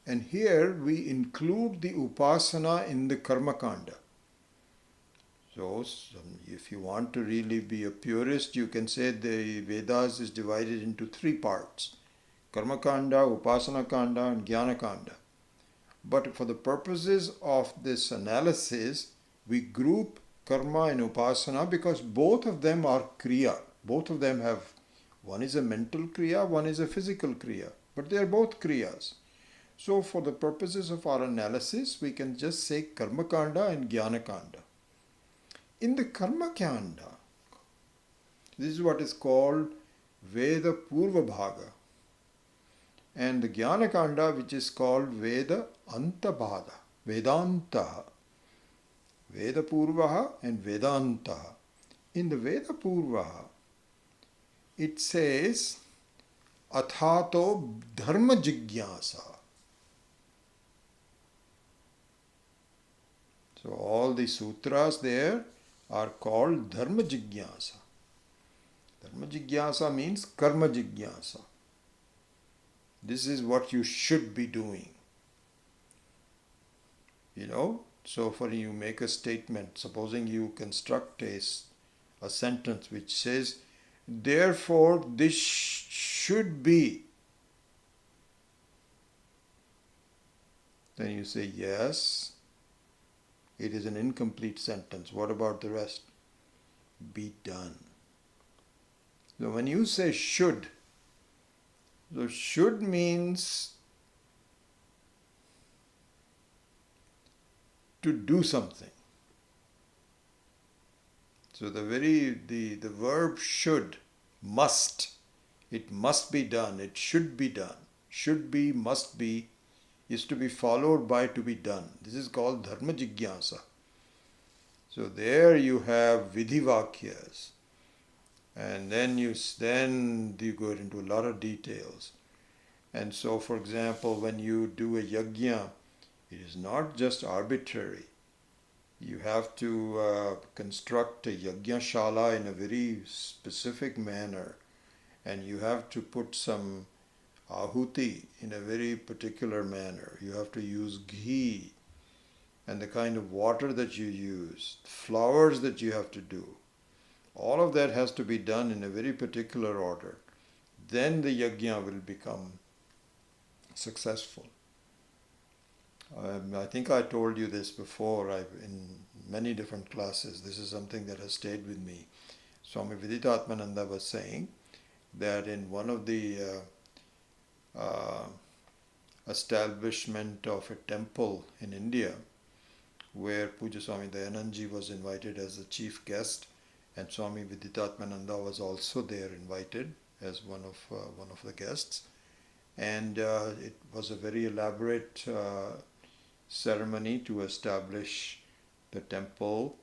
and here we include the upasana in the Karma Kanda. So, if you want to really be a purist, you can say the Vedas is divided into 3 parts. Karma Kanda, Upasana Kanda, and Jnana Kanda. But for the purposes of this analysis, we group Karma and Upasana because both of them are Kriya. Both of them have, one is a mental Kriya, one is a physical Kriya. But they are both Kriyas. So for the purposes of our analysis, we can just say Karma Kanda and Jnana Kanda. In the Karma Kanda, this is what is called Veda Purva Bhaga. And the Jnana Kanda, which is called Veda Anta Bhada, Vedanta. Veda Purvaha and Vedanta. In the Veda Purvaha, it says Athato Dharma Jigyasa. So all the sutras there are called Dharma Jigyasa. Dharma Jigyasa means Karma Jigyasa. This is what you should be doing. So for you make a statement, supposing you construct a sentence which says, therefore this should be. Then you say, yes, it is an incomplete sentence. What about the rest? Be done. So when you say should, so should means to do something. So the verb should, must, it must be done, it should be done. Should be, must be, is to be followed by to be done. This is called dharma jigyasa. So there you have vidhivakyas. And then you go into a lot of details. And so, for example, when you do a yajna, it is not just arbitrary. You have to construct a yajna shala in a very specific manner, and you have to put some ahuti in a very particular manner. You have to use ghee, and the kind of water that you use, flowers that you have to do. All of that has to be done in a very particular order. Then the yajna will become successful. I think I told you this before in many different classes. This is something that has stayed with me. Swami Viditatmananda was saying that in one of the establishment of a temple in India, where Puja Swami Dayanandji was invited as the chief guest, and Swami Viditatmananda was also there invited as one of the guests, and it was a very elaborate ceremony to establish the temple.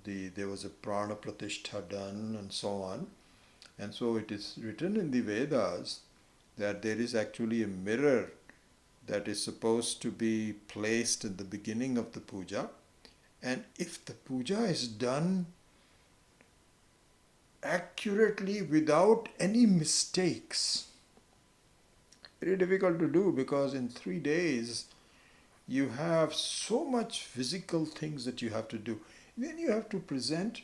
There was a prana pratishtha done and so on. And so it is written in the Vedas that there is actually a mirror that is supposed to be placed in the beginning of the puja. And if the puja is done accurately without any mistakes, very difficult to do, because in 3 days you have so much physical things that you have to do. Then you have to present,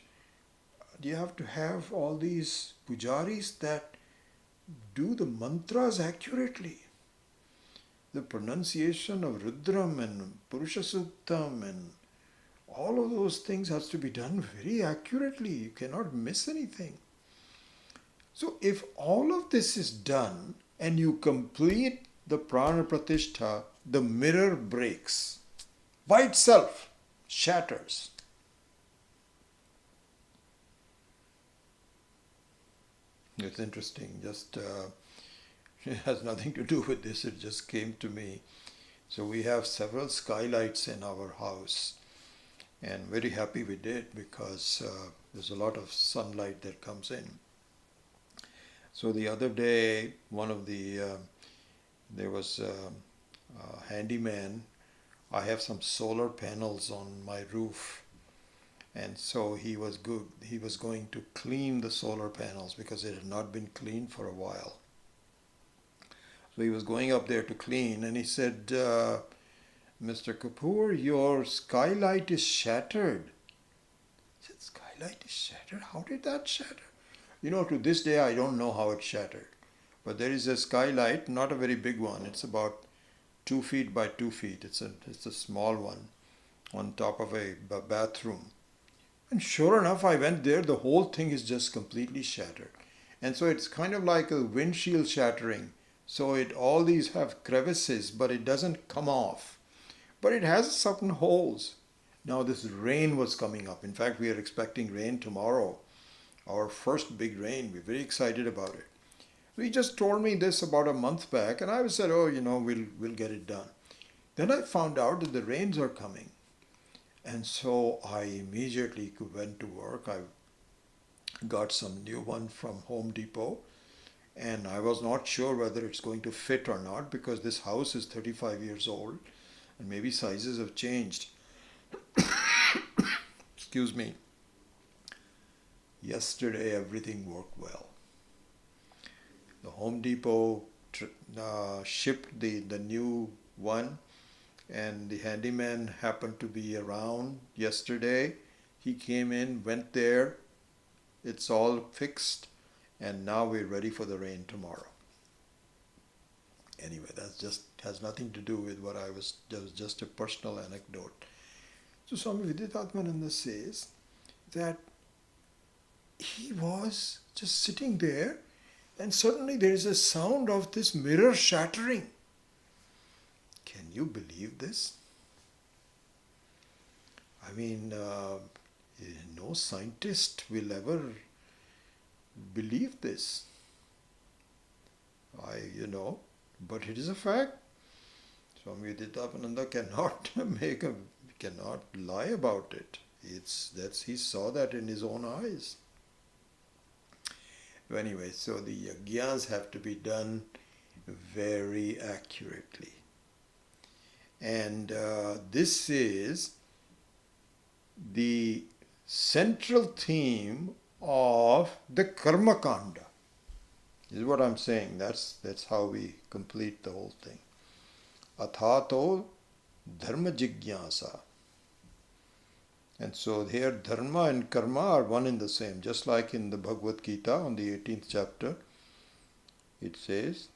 you have to have all these pujaris that do the mantras accurately. The pronunciation of Rudram and Purusha Suktam and all of those things has to be done very accurately. You cannot miss anything. So if all of this is done and you complete the prana pratishtha, the mirror breaks by itself, shatters. It's interesting, just it has nothing to do with this, it just came to me. So we have several skylights in our house, and very happy we did, because there's a lot of sunlight that comes in. So the other day, there was a handyman. I have some solar panels on my roof, and so he was going to clean the solar panels because it had not been cleaned for a while. So he was going up there to clean, and he said, Mr. Kapoor, your skylight is shattered. I said, skylight is shattered? How did that shatter? To this day I don't know how it shattered. But there is a skylight, not a very big one. It's about 2 feet by 2 feet. It's a small one on top of a bathroom. And sure enough, I went there. The whole thing is just completely shattered. And so it's kind of like a windshield shattering. So all these have crevices, but it doesn't come off. But it has certain holes. Now this rain was coming up. In fact, we are expecting rain tomorrow. Our first big rain. We're very excited about it. He just told me this about a month back, and I said, we'll get it done. Then I found out that the rains are coming. And so I immediately went to work. I got some new one from Home Depot, and I was not sure whether it's going to fit or not, because this house is 35 years old and maybe sizes have changed. Excuse me. Yesterday everything worked well. The Home Depot shipped the new one, and the handyman happened to be around yesterday. He came in, went there, it's all fixed, and now we're ready for the rain tomorrow. Anyway, that's just has nothing to do with what that was just a personal anecdote. So Swami Vidyatmananda says that he was just sitting there and suddenly there is a sound of this mirror shattering. Can you believe this? I mean, no scientist will ever believe this. But it is a fact. Swami Vidyatmananda cannot cannot lie about it. He saw that in his own eyes. Anyway, so the yajnas have to be done very accurately. And this is the central theme of the Karma Kanda. This is what I'm saying. That's how we complete the whole thing. Athato dharma jigyasa. And so here dharma and karma are one and the same. Just like in the Bhagavad Gita on the 18th chapter, it says,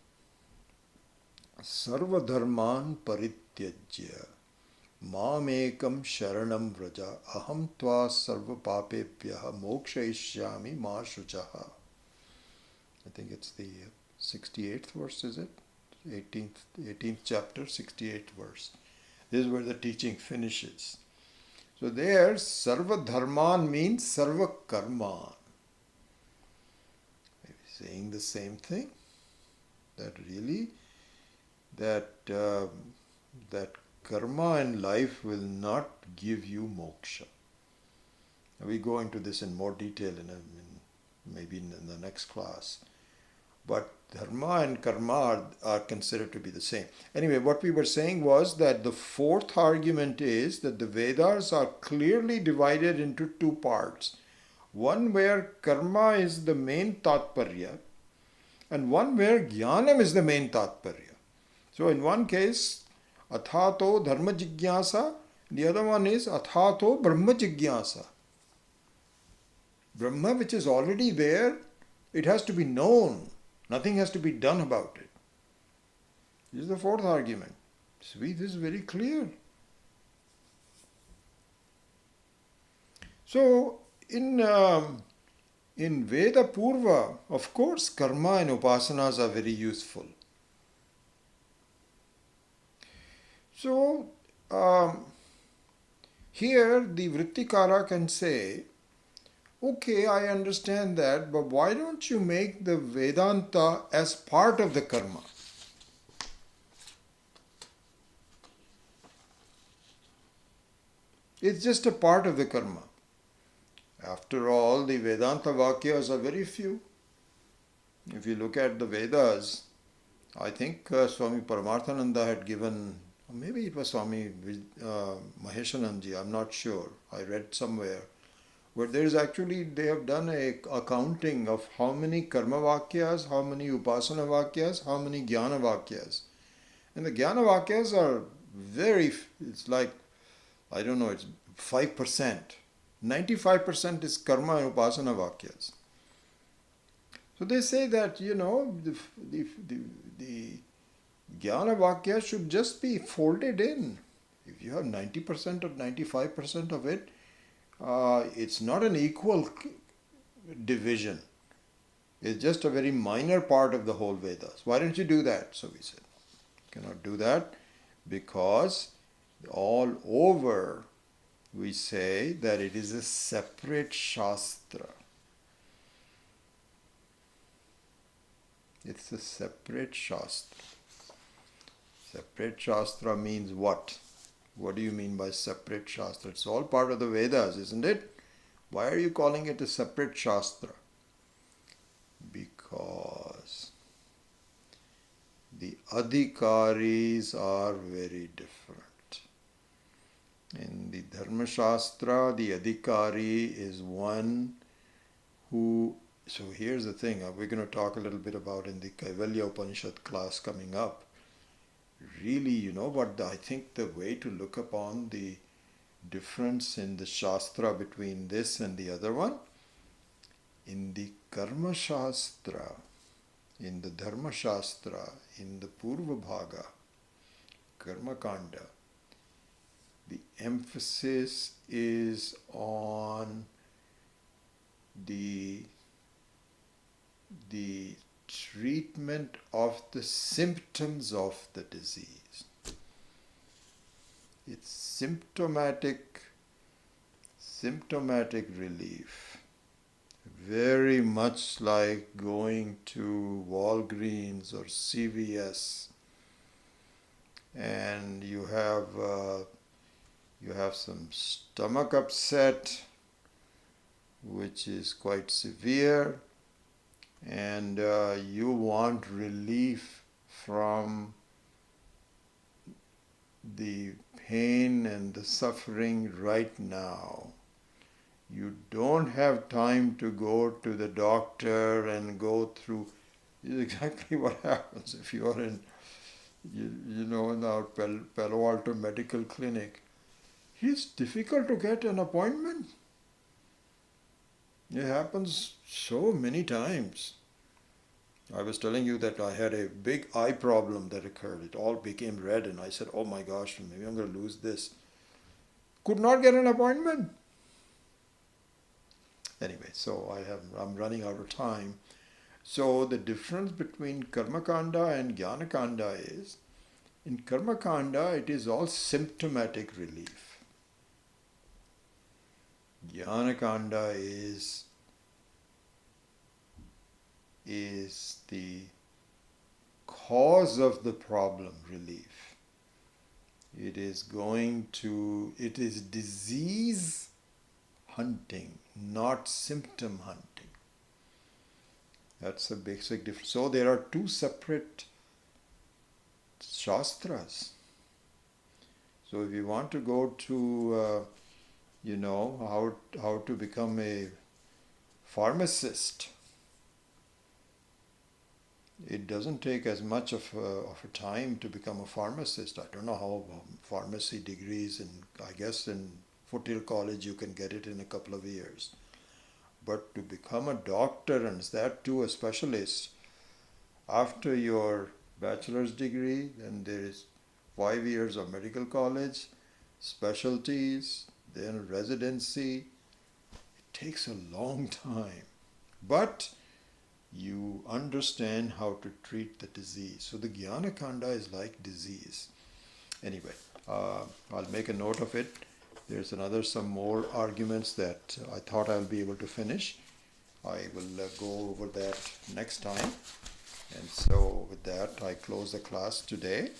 Sarva dharman parityajya mamekam sharanam vraja aham tva sarva papebhyaha mokshayishyami ma shuchaha. I think it's the 68th verse, is it? 18th chapter, 68th verse. This is where the teaching finishes. So there, sarva dharman means sarva karman. Maybe saying the same thing. That really, that karma in life will not give you moksha. We go into this in more detail maybe in the next class. But dharma and karma are considered to be the same. Anyway, what we were saying was that the fourth argument is that the Vedas are clearly divided into two parts. One where karma is the main tatparya, and one where jnanam is the main tatparya. So in one case, athato dharma jigyasa, the other one is athato brahma jigyasa. Brahma, which is already there, it has to be known. Nothing has to be done about it. This is the fourth argument. See, this is very clear. So, in Veda Purva, of course, karma and upasanas are very useful. So, here the Vrittikara can say, okay, I understand that, but why don't you make the Vedanta as part of the karma? It's just a part of the karma. After all, the Vedanta Vakyas are very few. If you look at the Vedas, I think Swami Paramarthananda had given, maybe it was Swami Maheshananji, I'm not sure. I read somewhere. But there is actually, they have done a accounting of how many karma vakyas, how many upasana vakyas, how many jnana vakyas. And the jnana vakyas are it's like, I don't know, it's 5%. 95% is karma and upasana vakyas. So they say that, the jnana vakyas should just be folded in. If you have 90% or 95% of it, it's not an equal division. It's just a very minor part of the whole Vedas. Why don't you do that? So we said, cannot do that because all over we say that it is a separate Shastra. It's a separate Shastra. Separate Shastra means what? What do you mean by separate Shastra? It's all part of the Vedas, isn't it? Why are you calling it a separate Shastra? Because the adhikaris are very different. In the Dharma Shastra, the adhikari is one who... So here's the thing, we're going to talk a little bit about in the Kaivalya Upanishad class coming up. Really, but I think the way to look upon the difference in the Shastra between this and the other one, in the Karma Shastra, in the Dharma Shastra, in the Purva Bhaga, Karma Kanda, the emphasis is on the treatment of the symptoms of the disease. It's symptomatic relief. Very much like going to Walgreens or CVS, and you have some stomach upset, which is quite severe, and you want relief from the pain and the suffering right now. You don't have time to go to the doctor and go through. Is exactly what happens if you are in, in our Palo Alto Medical Clinic. It's difficult to get an appointment. It happens so many times. I was telling you that I had a big eye problem that occurred. It all became red, and I said, oh my gosh, maybe I'm going to lose this. Could not get an appointment. Anyway, so I'm running out of time. So the difference between Karma Kanda and Jnana Kanda is, in Karma Kanda, it is all symptomatic relief. Jnana Kanda is the cause of the problem relief. It is disease hunting, not symptom hunting. That's a basic difference. So there are two separate shastras. So if you want to go to, how to become a pharmacist, it doesn't take as much of a time to become a pharmacist. I don't know how pharmacy degrees, I guess in Foothill College you can get it in a couple of years. But to become a doctor, and that too a specialist, after your bachelor's degree, then there is 5 years of medical college, specialties, then residency. It takes a long time. But you understand how to treat the disease. So the Jnana Kanda is like disease. Anyway, I'll make a note of it. There's some more arguments that I thought I'll be able to finish. I will go over that next time. And so with that, I close the class today,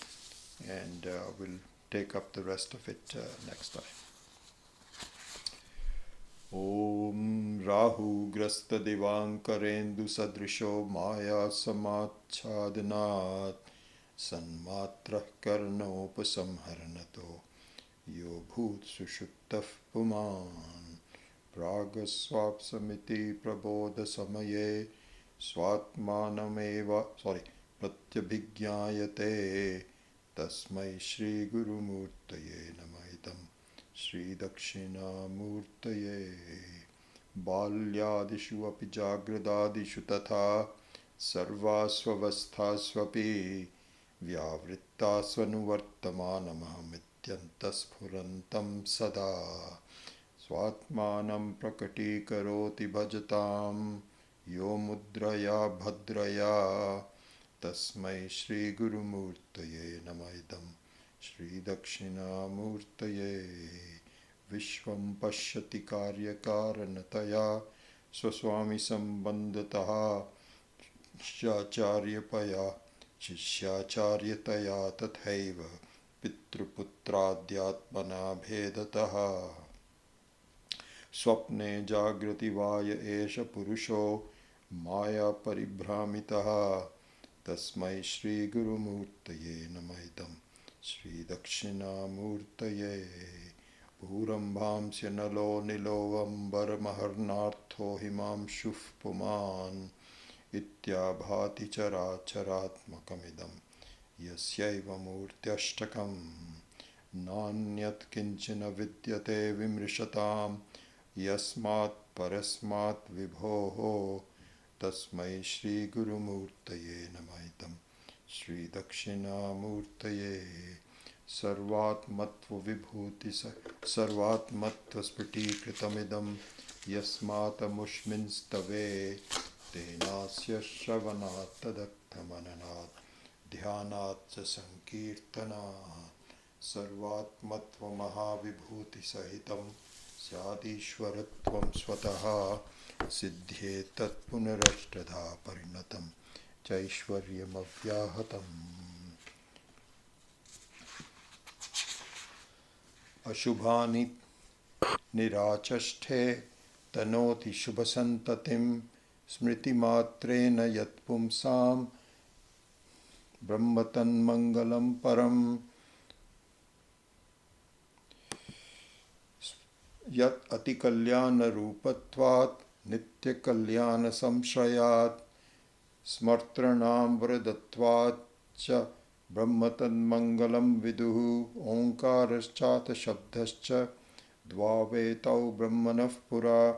and we'll take up the rest of it next time. Om Rahu Grasta Divankarendu Sadrisho Maya Samachadinat Sanmatra Karnopasamharanato Yo Bhut Sushuttaf Puman Pragaswapsamiti Prabodha Samaye Swatmanameva Pratyabhigyayate Tasmai Shri Guru Murtaye Namaidam Shri Dakshina Murtaye Balyadishu api jagradadishu tatha sarvasvavasthasvapi vyavrittasvanuvartamanamahmityantaspurantam sada swatmanam prakatikaroti bhajatam yo mudraya bhadraya tasmai Shri Guru Murtaye namaidam Shri Dakshina Murtaye Vishvam Pashyati Karyakaranataya Swaswami Sambandataha Shishyacharya Tathaiva Pitruputradhyatmana Bhedataha Swapne Jagrati Vaya Esha Purusho Maya Paribhramitaha Tasmai Shri Guru Murtaye Namaidam Shri Dakshina Murtaye Purambhamsya Nalo Nilovam Maharnartho Himam Shuf Puman Ityabhati Characharatmakamidam Yasyaiva Murtyashtakam Nanyat Kinchina Vidyate Vimrishatam Yasmat Parasmat Vibhoho Tasmai Shri Guru Murtaye Namaitam Shri Dakshinamurtaye Sarvatmatva Vibhuti Sarvatmatva Smriti Kritamidam Yasmata Mushminstave Tenasya Shravanat Tadaktamananat Dhyanat Sankirtanat Sarvatmatva Mahavibhuti Sahitam Syadishwaratvam Swataha Siddhye Tatpunarashtadha Parinatam Chaishwaryam Avyahatam Ashubhani Nirachashthe Tanoti Shubhasantatim Smriti Matrena Yatpumsam Brahmatan Mangalam Param Yat Atikalyana Rupatvat Nitya Kalyana Samshrayat Smartranam Vradatvat Cha Brahmatan Mangalam Viduhu Omkaraschata Shabdascha Dvavetau Brahmanah Pura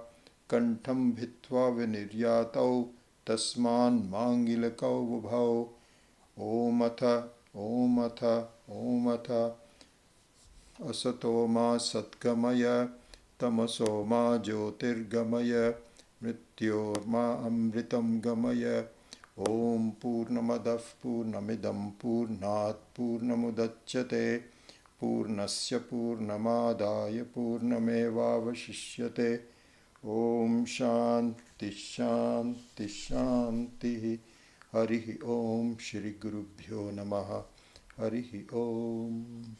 Kantham Bhitva Viniryatau Tasman Mangilakau Vubhau Omata Omata Omata Asatoma Satgamaya Tamasoma Jyotirgamaya Mrityorma Amritam Gamaya Om Purnamadav Purnamidam Purnat Purnamudachyate Purnasya Purnamadaya Purnamevavashishyate Om Shanti Shanti Shanti Harihi Om Shri Gurubhyo Namaha Harihi Om.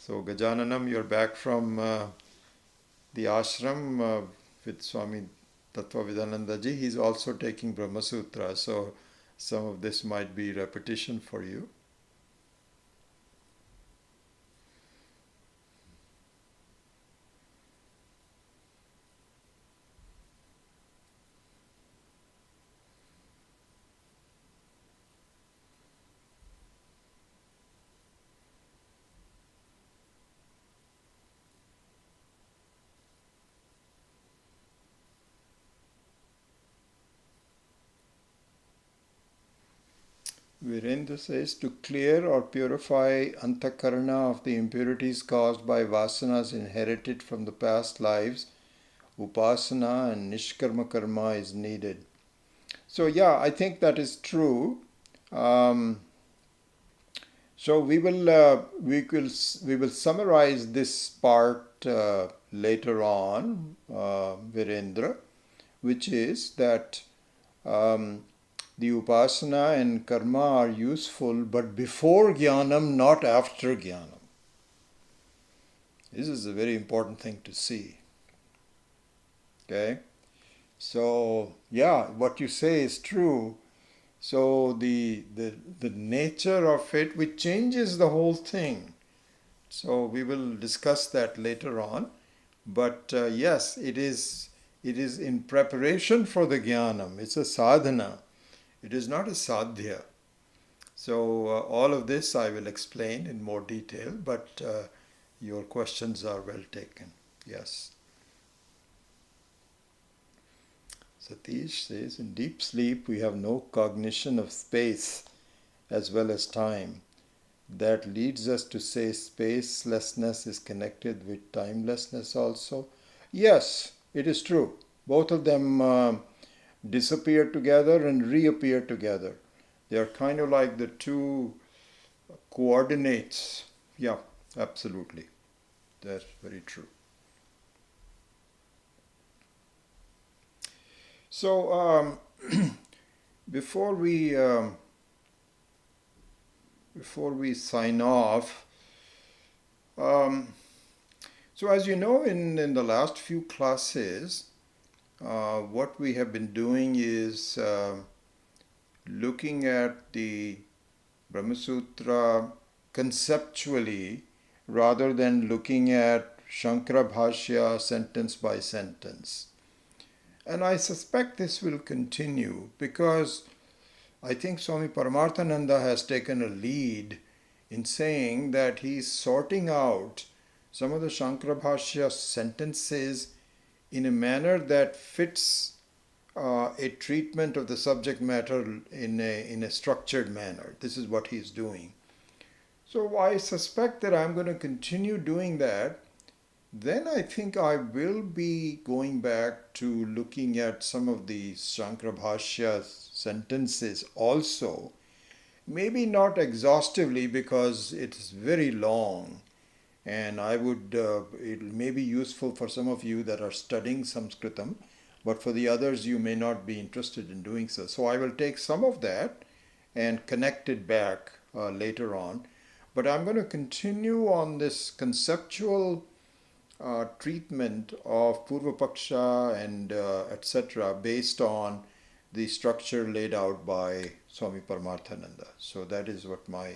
So Gajananam, you're back from the ashram with Swami Tattvavidananda ji. He's also taking Brahma Sutra, so some of this might be repetition for you. Virendra says, to clear or purify antakarana of the impurities caused by vasanas inherited from the past lives, upasana and nishkarma karma is needed. So yeah, I think that is true. So we will summarize this part later on, Virendra, which is that the upasana and karma are useful, but before jnanam, not after jnanam. This is a very important thing to see. Okay? So, yeah, what you say is true. So the nature of it, which changes the whole thing. So we will discuss that later on. But yes, it is in preparation for the jnanam. It's a sadhana. It is not a sadhya. So all of this I will explain in more detail, but your questions are well taken. Yes. Satish says, in deep sleep we have no cognition of space as well as time. That leads us to say spacelessness is connected with timelessness also. Yes, it is true. Both of them disappear together and reappear together. They are kind of like the two coordinates. Yeah, absolutely. That's very true. So before we sign off, so as you know, in the last few classes, what we have been doing is looking at the Brahma Sutra conceptually rather than looking at Shankara Bhashya sentence by sentence. And I suspect this will continue because I think Swami Paramarthananda has taken a lead in saying that he's sorting out some of the Shankara Bhashya sentences in a manner that fits a treatment of the subject matter in a structured manner. This is what he's doing. So I suspect that I'm going to continue doing that. Then I think I will be going back to looking at some of the Shankara Bhashya sentences also. Maybe not exhaustively because it's very long, and it may be useful for some of you that are studying Sanskritam, but for the others you may not be interested in doing so. So I will take some of that and connect it back later on. But I'm going to continue on this conceptual treatment of Purva Paksha and etc. based on the structure laid out by Swami Paramarthananda. So that is what my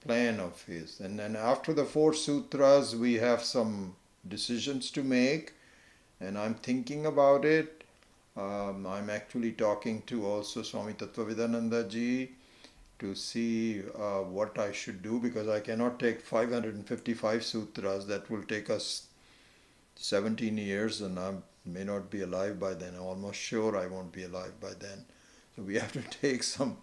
plan of his. And then after the four sutras, we have some decisions to make, and I'm thinking about it. I'm actually talking to also Swami Tattvavidananda ji to see what I should do, because I cannot take 555 sutras. That will take us 17 years, and I may not be alive by then. I'm almost sure I won't be alive by then. So we have to take some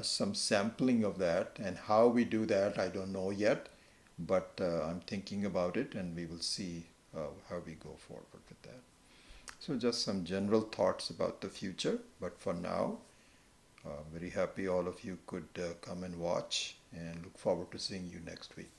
sampling of that, and how we do that I don't know yet, but I'm thinking about it, and we will see how we go forward with that. So just some general thoughts about the future, but for now, very happy all of you could come and watch, and look forward to seeing you next week.